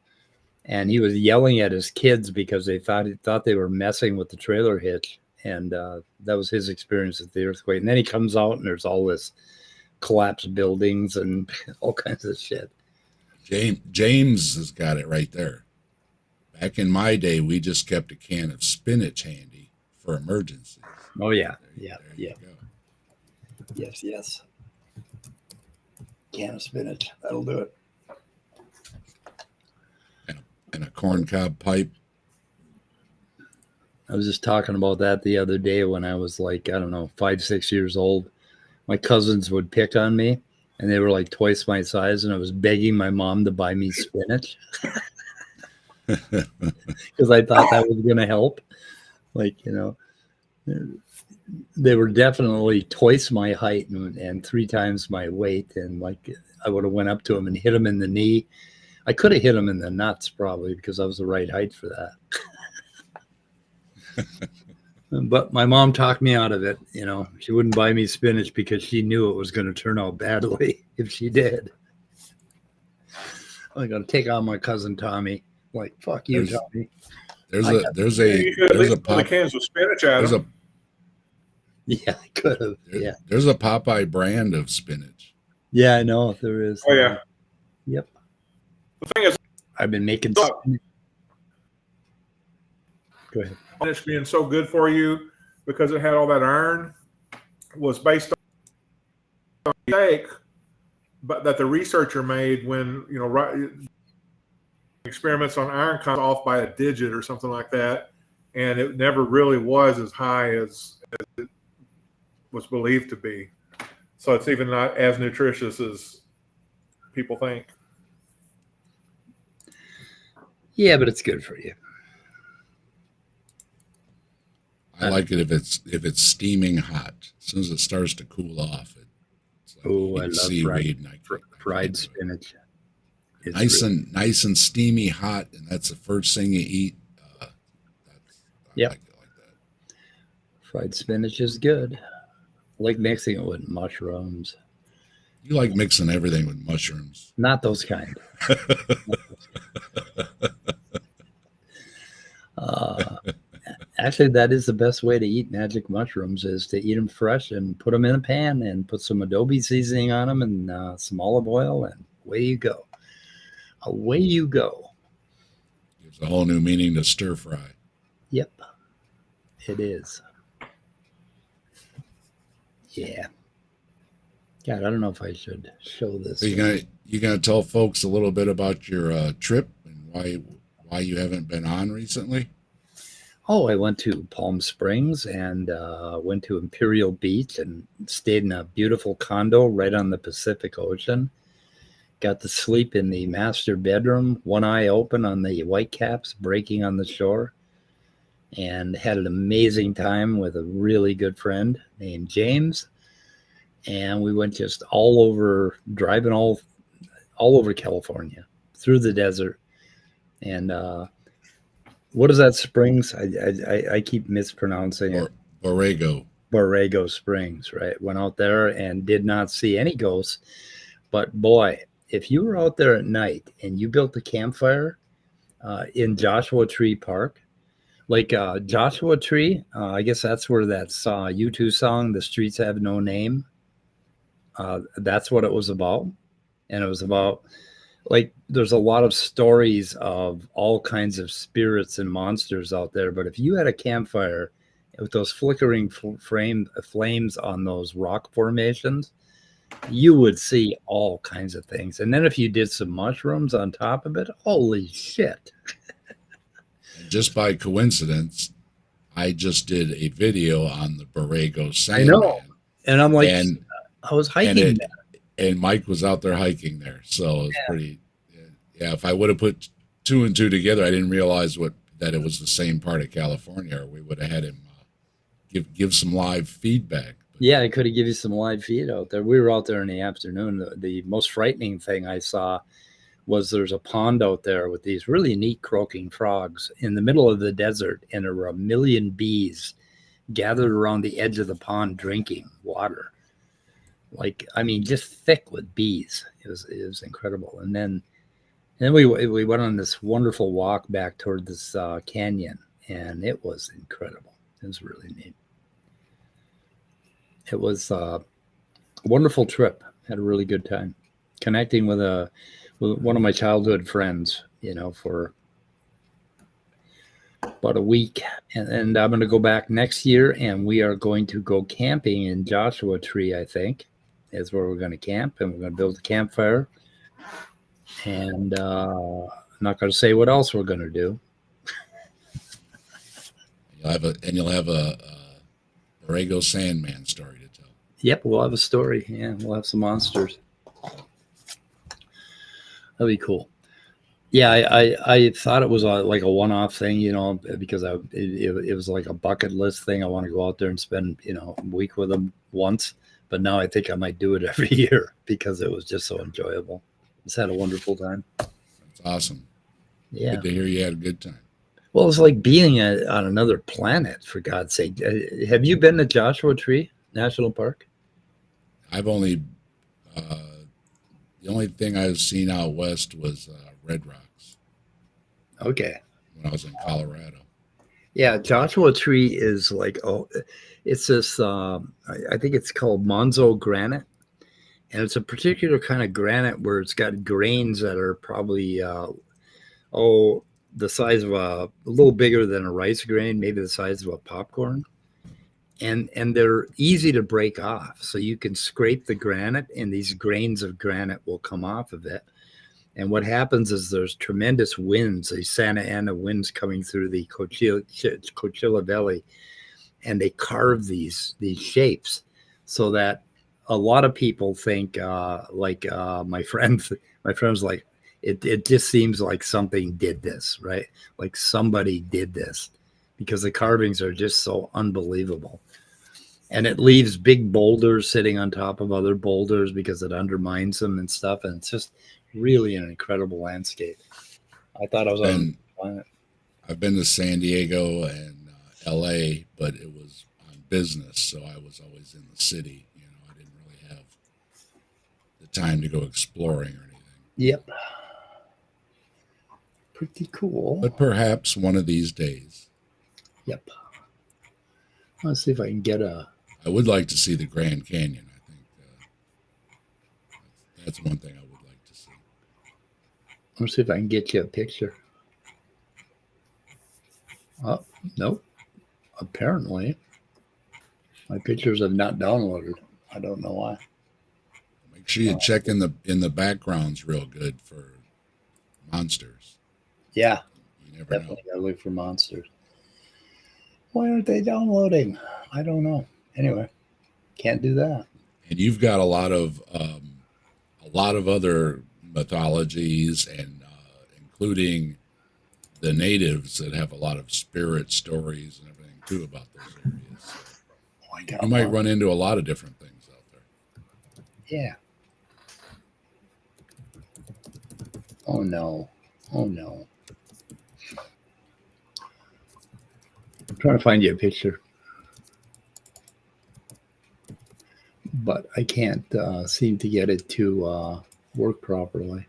And he was yelling at his kids because they thought they were messing with the trailer hitch. And that was his experience with the earthquake. And then he comes out and there's all this collapsed buildings and all kinds of shit. James has got it right there. Back in my day, we just kept a can of spinach handy for emergencies. Oh, yeah. There Yeah. Yes. Can of spinach. That'll do it. And a corncob pipe. I was just talking about that the other day when I was like, I don't know, 5-6 years old. My cousins would pick on me, and they were like twice my size, and I was begging my mom to buy me spinach because I thought that was going to help. Like, they were definitely twice my height and 3 times my weight. And like, I would have went up to him and hit him in the knee. I could have hit him in the nuts probably because I was the right height for that. But my mom talked me out of it. She wouldn't buy me spinach because she knew it was going to turn out badly if she did. I'm going to take on my cousin Tommy. Like, fuck you, Tommy. There's a cans of spinach at him. Yeah, I could have. Yeah. There's a Popeye brand of spinach. Yeah, I know there is. Oh yeah. Yep. The thing is, I've been making spinach. Go ahead. Spinach being so good for you because it had all that iron was based on a mistake, but that the researcher made when experiments on iron content off by a digit or something like that, and it never really was as high as it was believed to be. So it's even not as nutritious as people think. Yeah, but it's good for you. I like it if it's steaming hot. As soon as it starts to cool off, it's like I love seaweed fried spinach. It's nice and steamy hot, and that's the first thing you eat. I like it like that. Fried spinach is good. I like mixing it with mushrooms. You like mixing everything with mushrooms. Not those kind. Actually, that is the best way to eat magic mushrooms is to eat them fresh and put them in a pan and put some adobe seasoning on them and some olive oil, and away you go. Away you go. Gives a whole new meaning to stir fry. Yep, it is. Yeah. God, I don't know if I should show this. So you gonna tell folks a little bit about your trip and why you haven't been on recently? Oh, I went to Palm Springs and went to Imperial Beach and stayed in a beautiful condo right on the Pacific Ocean. Got to sleep in the master bedroom, one eye open on the whitecaps breaking on the shore, and had an amazing time with a really good friend named James. And we went just all over, driving all over California, through the desert. And what is that springs? I keep mispronouncing it. Borrego. Borrego Springs, right? Went out there and did not see any ghosts. But boy, if you were out there at night and you built a campfire in Joshua Tree Park, like Joshua Tree, I guess that's where that U2 song, The Streets Have No Name, that's what it was about. And it was about, like, there's a lot of stories of all kinds of spirits and monsters out there. But if you had a campfire with those flickering flames on those rock formations, you would see all kinds of things. And then if you did some mushrooms on top of it, holy shit. And just by coincidence, I just did a video on the Borrego I Sandman. know. And I'm like, and I was hiking there. and Mike was out there hiking there. So it was pretty, yeah, if I would have put two and two together, I didn't realize that it was the same part of California, or we would have had him give some live feedback. But, yeah, I could have given you some live feed out there. We were out there in the afternoon. The most frightening thing I saw was there's a pond out there with these really neat croaking frogs in the middle of the desert, and there were 1 million bees gathered around the edge of the pond drinking water. Like, I mean, just thick with bees. It was incredible. And then we went on this wonderful walk back toward this canyon, and it was incredible. It was really neat. It was a wonderful trip. Had a really good time connecting with one of my childhood friends, for about a week. And I'm going to go back next year, and we are going to go camping in Joshua Tree, I think, is where we're going to camp, and we're going to build a campfire. And I'm not going to say what else we're going to do. You'll have a Borrego Sandman story to tell. Yep, we'll have a story. Yeah, we'll have some monsters. That'd be cool. Yeah, I thought it was like a one-off thing, because it was like a bucket list thing. I want to go out there and spend, a week with them once. But now I think I might do it every year because it was just so enjoyable. Just had a wonderful time. That's awesome. Yeah. Good to hear you had a good time. Well, it's like being on another planet, for God's sake. Have you been to Joshua Tree National Park? I've only, the only thing I've seen out west was Red Rocks. Okay. When I was in Colorado. Yeah, Joshua Tree is like, it's this, I think it's called Monzo granite. And it's a particular kind of granite where it's got grains that are probably, the size of a little bigger than a rice grain, maybe the size of a popcorn. And they're easy to break off. So you can scrape the granite and these grains of granite will come off of it. And what happens is there's tremendous winds, these Santa Ana winds coming through the Coachella Valley, and they carve these shapes so that a lot of people think, my friend's like, it just seems like something did this, right? Like somebody did this, because the carvings are just so unbelievable. And it leaves big boulders sitting on top of other boulders because it undermines them and stuff. And it's just really an incredible landscape. I thought I was on the planet. I've been to San Diego and LA, but it was on business. So I was always in the city. I didn't really have the time to go exploring or anything. Yep. Pretty cool. But perhaps one of these days. Yep. Let's see if I can get a. I would like to see the Grand Canyon. I think that's one thing I would like to see. Let's see if I can get you a picture. Oh, nope. Apparently, my pictures have not downloaded. I don't know why. Make sure you check in the backgrounds real good for monsters. Yeah, You never know. definitely gotta look for monsters. Why aren't they downloading? I don't know. Anyway, can't do that. And you've got a lot of other mythologies, and including the natives that have a lot of spirit stories and everything too about those areas. Oh, I got You might one. run into a lot of different things out there. Yeah. Oh no. Oh no. I'm trying to find you a picture. But I can't seem to get it to work properly.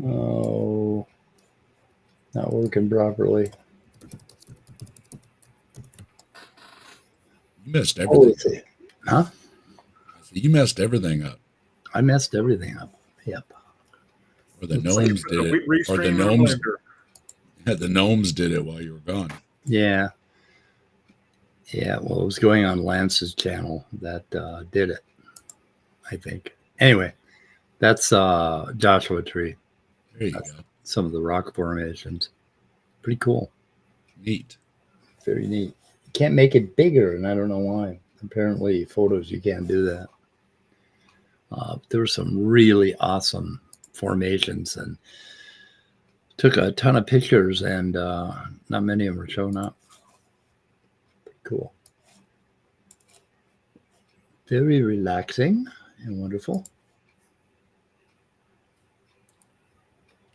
Oh, not working properly. You messed Oh, everything. let's see. Huh? You messed everything up. I messed everything up. Yep. Or the Looks gnomes did it. Or the Restream in gnomes. Blender. The gnomes did it while you were gone. Yeah. Yeah. Well, it was going on Lance's channel that did it, I think. Anyway, that's Joshua Tree. There you That's- go. Some of the rock formations. Pretty cool. Neat. Very neat. Can't make it bigger, and I don't know why. Apparently, photos you can't do that. There were some really awesome formations, and took a ton of pictures, and not many of them were showing up. Pretty cool. Very relaxing and wonderful.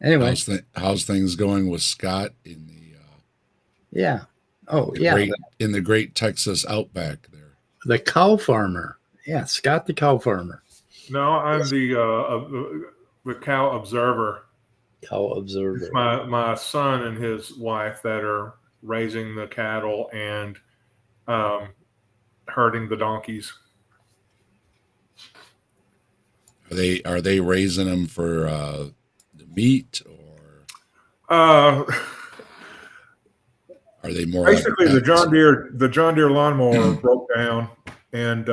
Anyway, How's things going with Scott in yeah. Oh, the yeah. in the great Texas outback there? The cow farmer. Yeah, Scott the cow farmer. No, I'm the cow observer. Cow observer. It's my son and his wife that are raising the cattle and herding the donkeys. Are they raising them for the meat, or Uh, are they more basically, like the John Deere lawnmower broke down, and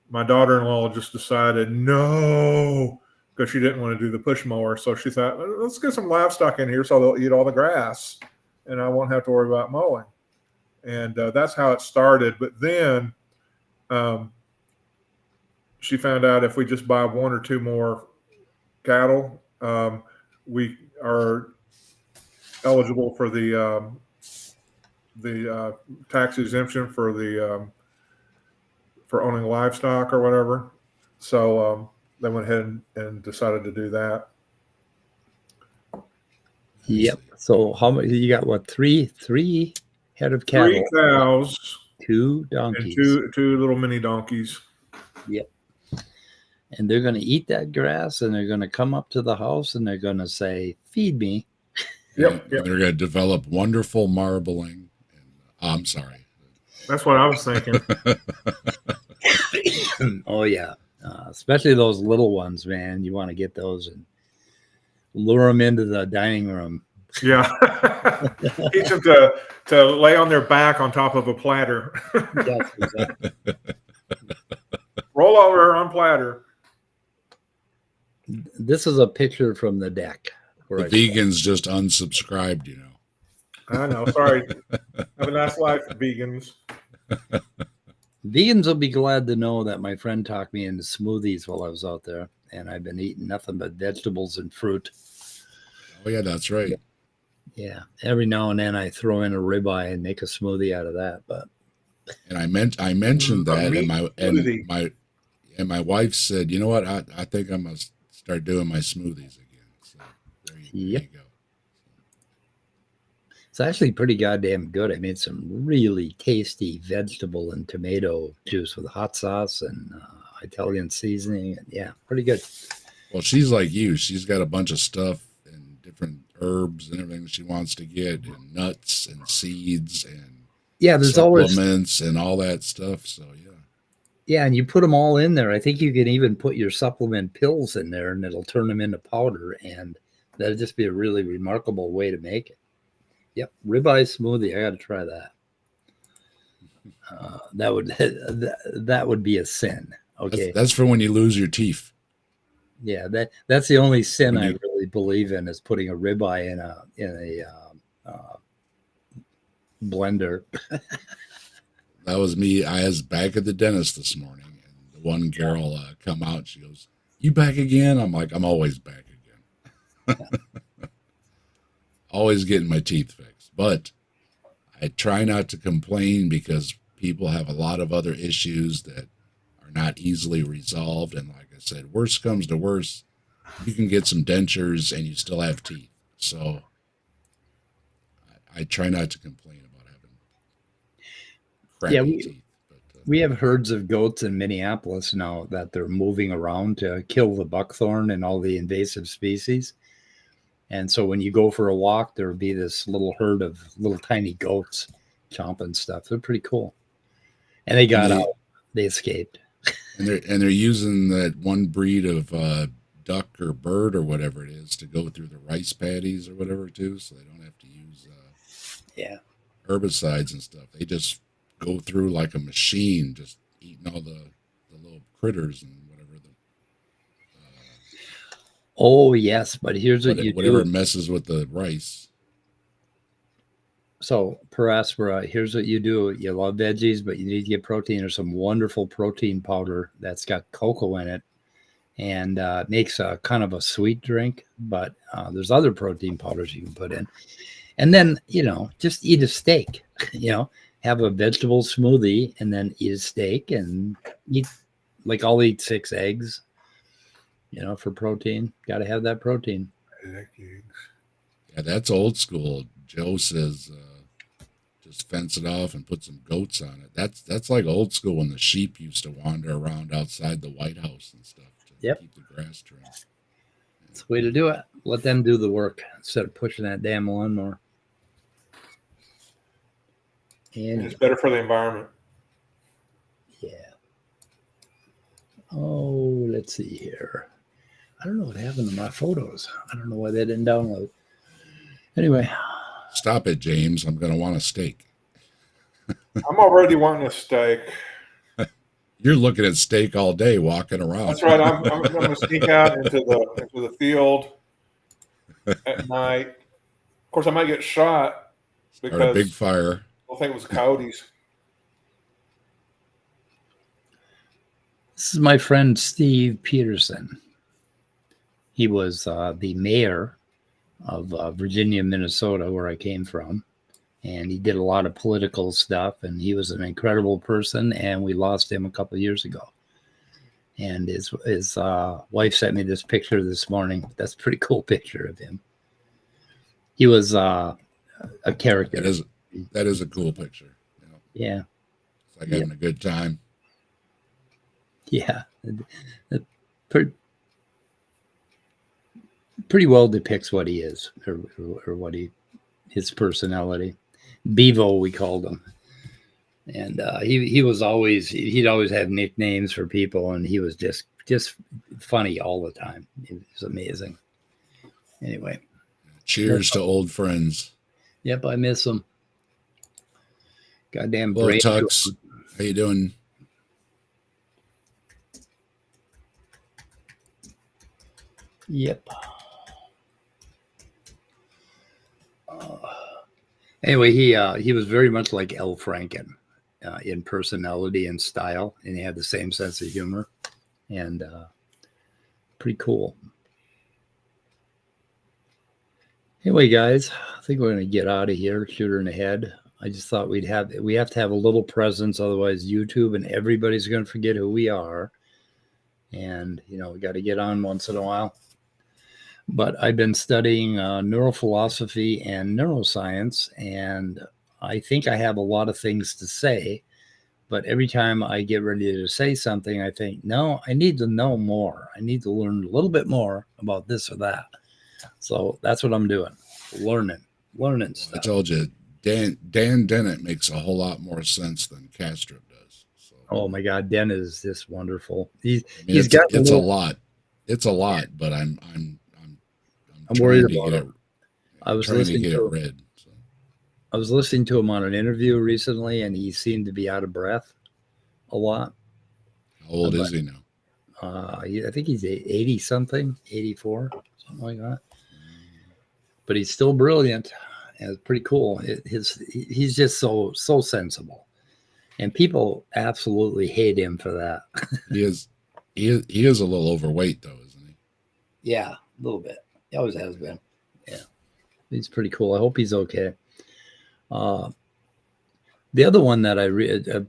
my daughter-in-law just decided no, because she didn't want to do the push mower. So she thought, let's get some livestock in here so they'll eat all the grass, and I won't have to worry about mowing. And that's how it started. But then she found out if we just buy one or two more cattle, we are eligible for the tax exemption for the for owning livestock or whatever. So they went ahead and decided to do that. Yep. So how many you got? What, three head of cattle? 3 cows Two and donkeys. two little mini donkeys. Yep. And they're going to eat that grass, and they're going to come up to the house, and they're going to say, "Feed me." Yep. They're going to develop wonderful marbling. And, I'm sorry. That's what I was thinking. Oh yeah, especially those little ones, man. You want to get those and lure them into the dining room. Yeah. Teach them to lay on their back on top of a platter. Yes, exactly. Roll over on platter. This is a picture from the deck. The Where I vegans just unsubscribed, you know. I know. Sorry. Have a nice life, vegans. Vegans will be glad to know that my friend talked me into smoothies while I was out there, and I've been eating nothing but vegetables and fruit. Oh yeah, that's right. Yeah, every now and then I throw in a ribeye and make a smoothie out of that. But And I mentioned A that, meat smoothie. and my wife said, you know what, I think I'm gonna start doing my smoothies again. So there you go. it's actually pretty goddamn good. I made some really tasty vegetable and tomato juice with hot sauce and Italian seasoning. And yeah, pretty good. Well, she's like you. She's got a bunch of stuff and different herbs and everything she wants to get, and nuts and seeds and Yeah, there's always supplements and all that stuff. So yeah, and you put them all in there. I think you can even put your supplement pills in there, and it'll turn them into powder, and that'd just be a really remarkable way to make it. Yep, ribeye smoothie. I got to try that. That would be a sin. Okay, that's for when you lose your teeth. yeah, that's the only sin When I you- really believe in is putting a ribeye in a blender. That was me. I was back at the dentist this morning, and the one girl come out. She goes, "You back again?" I'm like, "I'm always back again." Always getting my teeth fixed, but I try not to complain because people have a lot of other issues that are not easily resolved. And like I said, worst comes to worst, you can get some dentures and you still have teeth. So I try not to complain about having crappy teeth. But, we have herds of goats in Minneapolis now that they're moving around to kill the buckthorn and all the invasive species. And so when you go for a walk, there would be this little herd of little tiny goats chomping stuff. They're pretty cool. And they got out. They escaped. And they're using that one breed of duck or bird or whatever it is to go through the rice paddies or whatever too, so they don't have to use herbicides and stuff. They just go through like a machine, just eating all the little critters and whatever. Oh yes, but here's what you whatever do. messes with the rice. So Paraspora, here's what you do. You love veggies, but you need to get protein. There's some wonderful protein powder that's got cocoa in it, and makes a kind of a sweet drink. But there's other protein powders you can put in, and then just eat a steak. Have a vegetable smoothie, and then eat a steak, and eat I'll eat 6 eggs. For protein, got to have that protein. I like eggs. Yeah, that's old school. Joe says just fence it off and put some goats on it. That's like old school when the sheep used to wander around outside the White House and stuff to keep the grass trimmed. That's the way to do it. Let them do the work instead of pushing that damn lawnmower. And It's better for the environment. yeah. Oh, let's see here. I don't know what happened to my photos. I don't know why they didn't download. Anyway. Stop it, James. I'm going to want a steak. I'm already wanting a steak. You're looking at steak all day, walking around. That's right. I'm going to sneak out into the field at night. Of course, I might get shot because Start a big fire. I think it was coyotes. This is my friend Steve Peterson. He was the mayor of Virginia, Minnesota, where I came from. And he did a lot of political stuff. And he was an incredible person. And we lost him a couple of years ago. And his wife sent me this picture this morning. That's a pretty cool picture of him. He was a character. That is a cool picture. Yeah. It's like having a good time. Yeah. Pretty well depicts what he is or what his personality. Bevo, we called him. And he'd always have nicknames for people, and he was just funny all the time. It was amazing. Anyway. Cheers to old friends. Yep, I miss him. Goddamn Hello, brave. Tux. How you doing? Yep. Anyway, he was very much like L. Franken in personality and style, and he had the same sense of humor, and pretty cool. Anyway, guys, I think we're going to get out of here, shoot her in the head. I just thought we have to have a little presence, otherwise YouTube and everybody's going to forget who we are, and we got to get on once in a while. But I've been studying neurophilosophy and neuroscience, and I think I have a lot of things to say. But every time I get ready to say something, I think, no, I need to know more. I need to learn a little bit more about this or that. So that's what I'm doing. learning I stuff. told you, Dan Dennett makes a whole lot more sense than Kastrup does. So, Oh my God, Den is just wonderful. I mean, He's got it's a lot. It's a lot, but I'm worried trying to about get him. it. I I'm was trying to listening get it to read. So. I was listening to him on an interview recently, and he seemed to be out of breath a lot. How old But is he now? I think he's 80 something, 84, something like that. But he's still brilliant. And it's pretty cool. He's just so sensible, and people absolutely hate him for that. He is a little overweight though, isn't he? Yeah, a little bit. He always has been. Yeah, he's pretty cool. I hope he's okay. The other one that I read,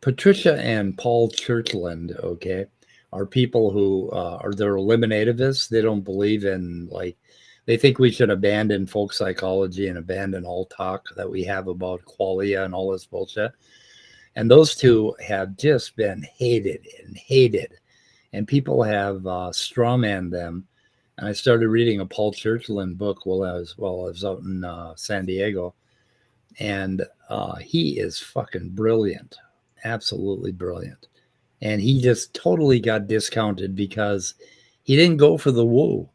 Patricia and Paul Churchland, okay, are people who they're eliminativists. They don't believe in, like, they think we should abandon folk psychology and abandon all talk that we have about qualia and all this bullshit. And those two have just been hated, and people have strawmanned them. And I started reading a Paul Churchland book while I was out in San Diego, and he is fucking brilliant, absolutely brilliant. And he just totally got discounted because he didn't go for the woo,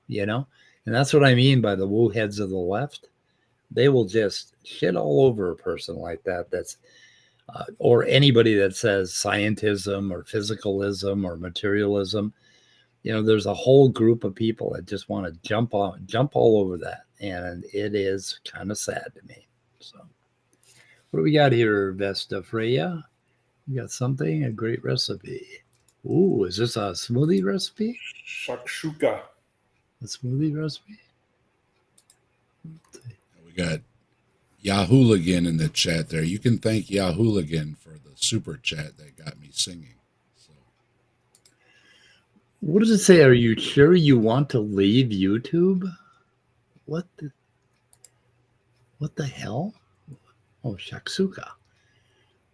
and that's what I mean by the woo heads of the left. They will just shit all over a person like that. That's or anybody that says scientism or physicalism or materialism. There's a whole group of people that just want to jump all over that, and it is kind of sad to me. So, what do we got here, Vesta Freya? You got something, a great recipe. Ooh, is this a smoothie recipe? Shakshuka. A smoothie recipe? We got Yahooligan in the chat there. You can thank Yahooligan for the super chat that got me singing. So, what does it say? Are you sure you want to leave YouTube? What the hell? Oh, shakshuka.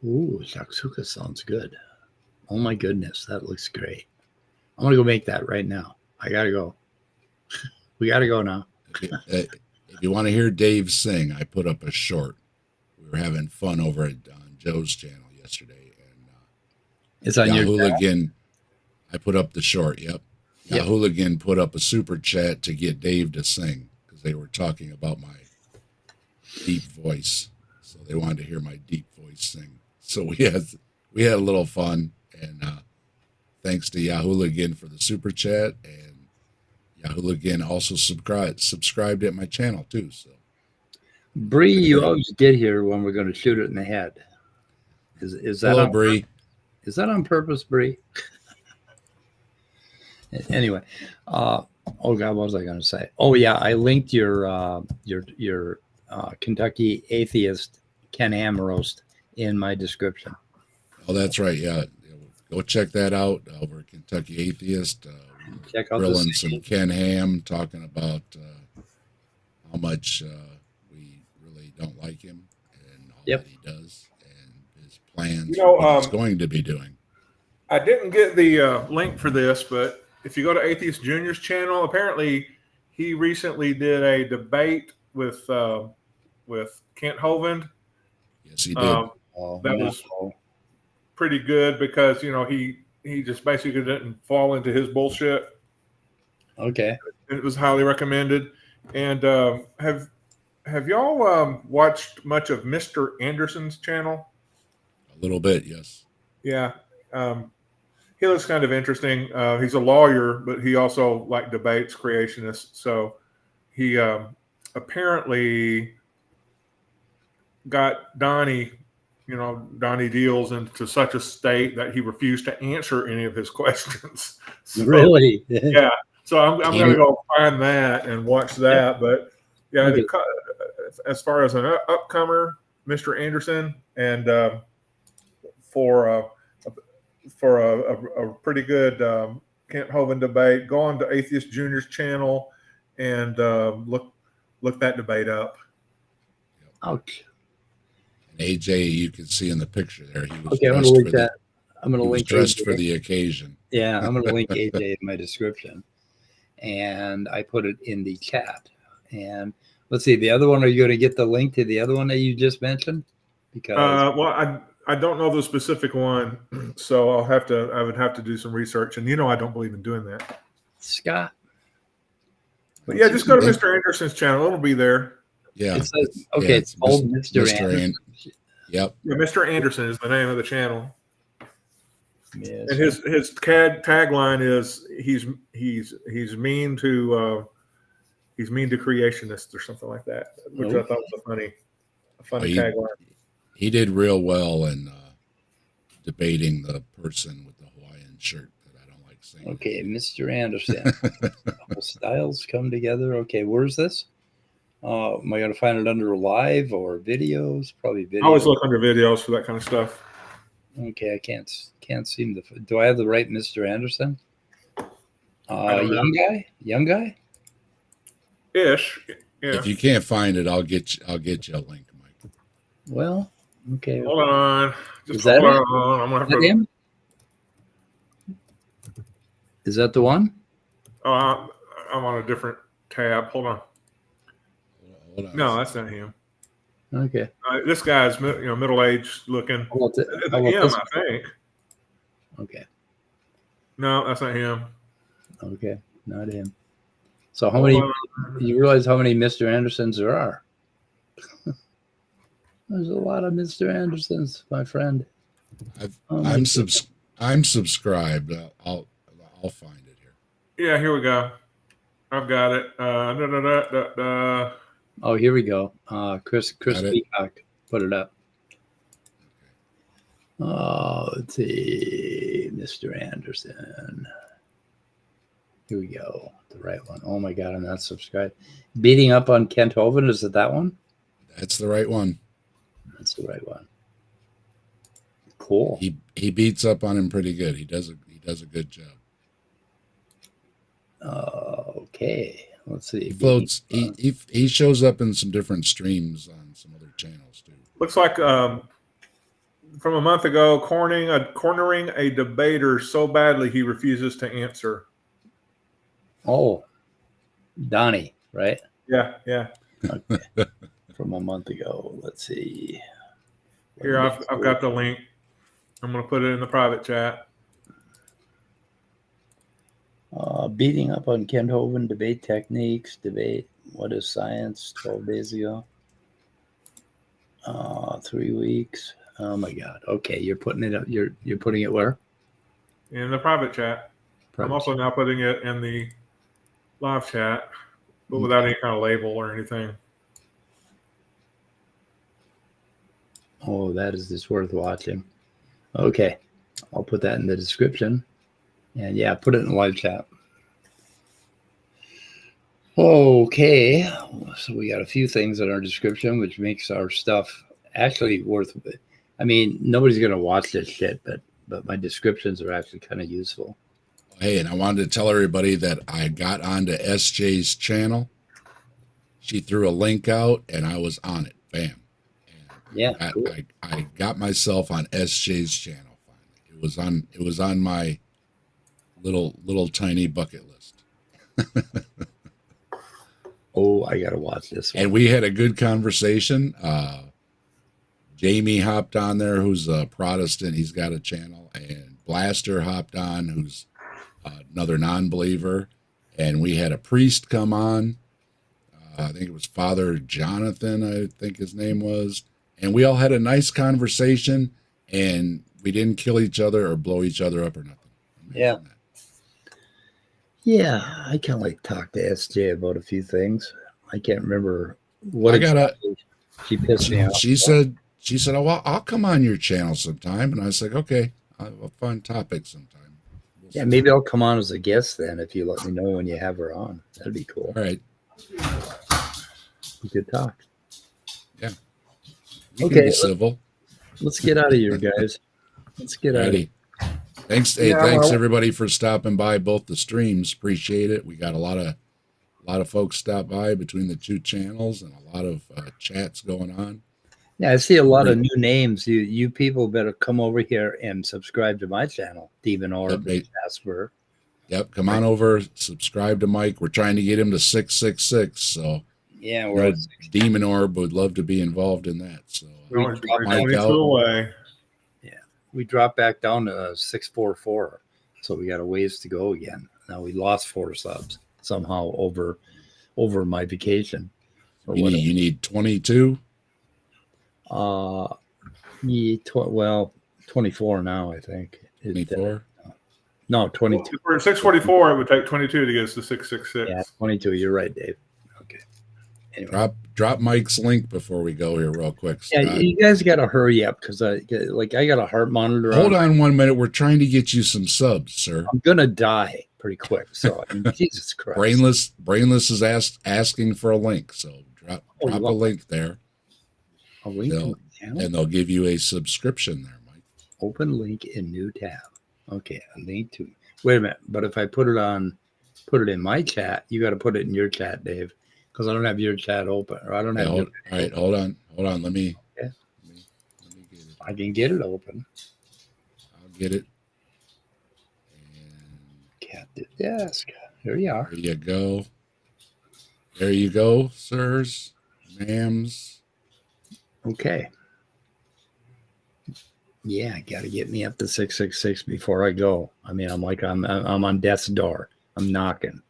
Ooh, shakshuka sounds good. Oh my goodness, that looks great. I'm gonna go make that right now. I gotta go. We gotta go now. if you want to hear Dave sing, I put up a short. We were having fun over on Joe's channel yesterday, and It's on your Yahooligan. I put up the short. Yep. Yep. Yahooligan put up a super chat to get Dave to sing because they were talking about my deep voice. So they wanted to hear my deep voice sing. So we had a little fun, and thanks to Yahooligan for the super chat, and Yahooligan also subscribed at my channel too. So Bree, you always get here when we're going to shoot it in the head. Is that hello, on, Bree? Is that on purpose, Bree? Anyway, oh God, what was I going to say? Oh yeah, I linked your Kentucky atheist Ken Ham roast in my description. Oh, that's right. Yeah, go check that out over Kentucky Atheist. Check out grilling some Ken Ham, talking about how much we really don't like him and all that he does and his plans for what he's going to be doing. I didn't get the link for this, but if you go to Atheist Junior's channel, apparently he recently did a debate with Kent Hovind. Yes, he did. That was pretty good because he just basically didn't fall into his bullshit. Okay. It was highly recommended. And have y'all watched much of Mr. Anderson's channel? A little bit, yes. Yeah. He looks kind of interesting. He's a lawyer, but he also debates creationists. So he apparently got Donnie Deals into such a state that he refused to answer any of his questions. So, really? Yeah. So I'm going to go find that and watch that. Yeah. But yeah, as far as an upcomer, Mr. Anderson, and for a pretty good Kent Hovind debate, go on to Atheist Junior's channel and look that debate up. Ouch. AJ, you can see in the picture there. He was okay. I'm going to link that. I'm going to link dressed AJ. for the occasion. Yeah, I'm going to link AJ in my description, and I put it in the chat. And let's see. The other one, are you going to get the link to the other one that you just mentioned? Because Well, I don't know the specific one, so I would have to do some research. And I don't believe in doing that. Scott, But yeah, just go to Mr. Anderson's channel. It'll be there. Yeah. it says, okay, it's called Mr. Anderson. Yep. Yeah, Mr. Anderson is the name of the channel. Yes. And his tagline is he's mean to creationists or something like that, which I thought was a funny tagline. He did real well in debating the person with the Hawaiian shirt that I don't like seeing. Okay, Mr. Anderson. All styles come together. Okay, where's this? Am I going to find it under live or videos? Probably videos. I always look under videos for that kind of stuff. Okay, I can't seem to. Do I have the right Mr. Anderson? Young guy. Ish. Yeah. If you can't find it, I'll get you a link, Mike. Well, okay. Hold on. Just Is that hold it? on. I'm gonna have Is that to. him? Is that the one? I'm on a different tab. Hold on. Hold on. No, that's not him. Okay. This guy's middle-aged looking. How about Him, this I think. one? Okay. No, that's not him. Okay. Not him. So how many? You realize how many Mr. Andersons there are? There's a lot of Mr. Andersons, my friend. I'm subscribed. I'll find it here. Yeah, here we go. I've got it. Oh, here we go. Chris Got it. Peacock put it up. Oh, let's see, Mr. Anderson. Here we go. The right one. Oh my God, I'm not subscribed. Beating up on Kent Hovind. Is it that one? That's the right one. That's the right one. Cool. He beats up on him pretty good. He does a good job. Okay. Let's see. He floats. He shows up in some different streams on some other channels too. Looks like from a month ago, cornering a debater so badly he refuses to answer. Oh, Donnie, right? Yeah. Okay. From a month ago. Let's see. Here, I've got the link. I'm going to put it in the private chat. Beating up on Kent Hovind, debate techniques, debate what is science 12 days ago. 3 weeks. Oh my God. Okay, you're putting it up. You're putting it where? In the private chat. I'm also now putting it in the live chat, but without any kind of label or anything. Oh, that is just worth watching. Okay, I'll put that in the description. And yeah, put it in the live chat. Okay, so we got a few things in our description, which makes our stuff actually worth it. I mean, nobody's going to watch this shit, but my descriptions are actually kind of useful. Hey, and I wanted to tell everybody that I got onto SJ's channel. She threw a link out, and I was on it. Bam. Yeah, cool. I got myself on SJ's channel finally. It was on my little tiny bucket list. Oh, I gotta watch this one. And we had a good conversation. Jamie hopped on there, who's a Protestant. He's got a channel, and Blaster hopped on, who's another non-believer. And we had a priest come on. I think it was Father Jonathan, I think his name was. And we all had a nice conversation, and we didn't kill each other or blow each other up or nothing. Yeah. Yeah, I kind of like talk to SJ about a few things. I can't remember what she pissed me off. She said, "Oh, well, I'll come on your channel sometime." And I was like, "Okay, I'll find topics sometime." Yeah, maybe I'll come on as a guest then if you let me know when you have her on. That'd be cool. All right. We could talk. Yeah. Okay. Civil. Let's get out of here, guys. Let's get out of here. Thanks. Hey, thanks everybody for stopping by both the streams. Appreciate it. We got a lot of folks stop by between the two channels and a lot of chats going on. Yeah, I see a lot of new names. You people better come over here and subscribe to my channel, Stephen Orb, Jasper. Yep, come on over, subscribe to Mike. We're trying to get him to 666. So Yeah, You we're know, at Demon Orb would love to be involved in that. So We're only Mike 22 out. away. we dropped back down to 644, so we got a ways to go again. Now we lost 4 subs somehow over my vacation. Or you need 22. Well, 24 now, I think. 24. No, 22. If we're at 644, it would take 22 to get us to 666. Yeah, 22. You're right, Dave. Okay. Anyway. Drop Mike's link before we go here real quick. Yeah, Scott. you guys got to hurry up because I got a heart monitor. Hold on 1 minute. We're trying to get you some subs, sir. I'm gonna die pretty quick. So I mean, Jesus Christ. Brainless is asking for a link, so drop a link there, A link in the channel? and they'll give you a subscription there, Mike. Open link in new tab. Okay, a link to. Wait a minute, but if I put it in my chat, you got to put it in your chat, Dave, because I don't have your chat open, or I don't have. All right, hold on. Let me. Okay. Let me get it. I can get it open. I'll get it. And Cat the desk. Here you are. there you go. There you go, sirs, ma'ams. Okay. Yeah, got to get me up to 666 before I go. I mean, I'm on death's door. I'm knocking.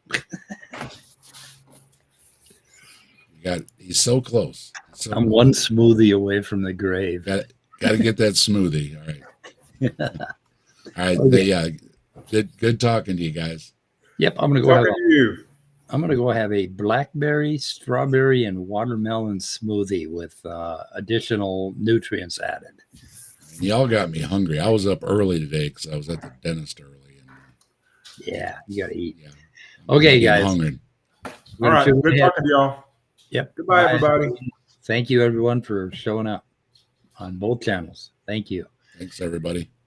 He's so close. I'm one smoothie away from the grave. Got to get that smoothie. All right. All right. Okay. Yeah. Good talking to you guys. Yep, I'm gonna go have. Talking to you. I'm gonna go have a blackberry, strawberry, and watermelon smoothie with additional nutrients added. Y'all got me hungry. I was up early today because I was at the dentist early. And, Yeah, you gotta eat. yeah. Okay, I'm guys. hungry. All right. Good talking to y'all. Yep. Goodbye, Bye. everybody. Thank you, everyone, for showing up on both channels. Thank you. Thanks, everybody.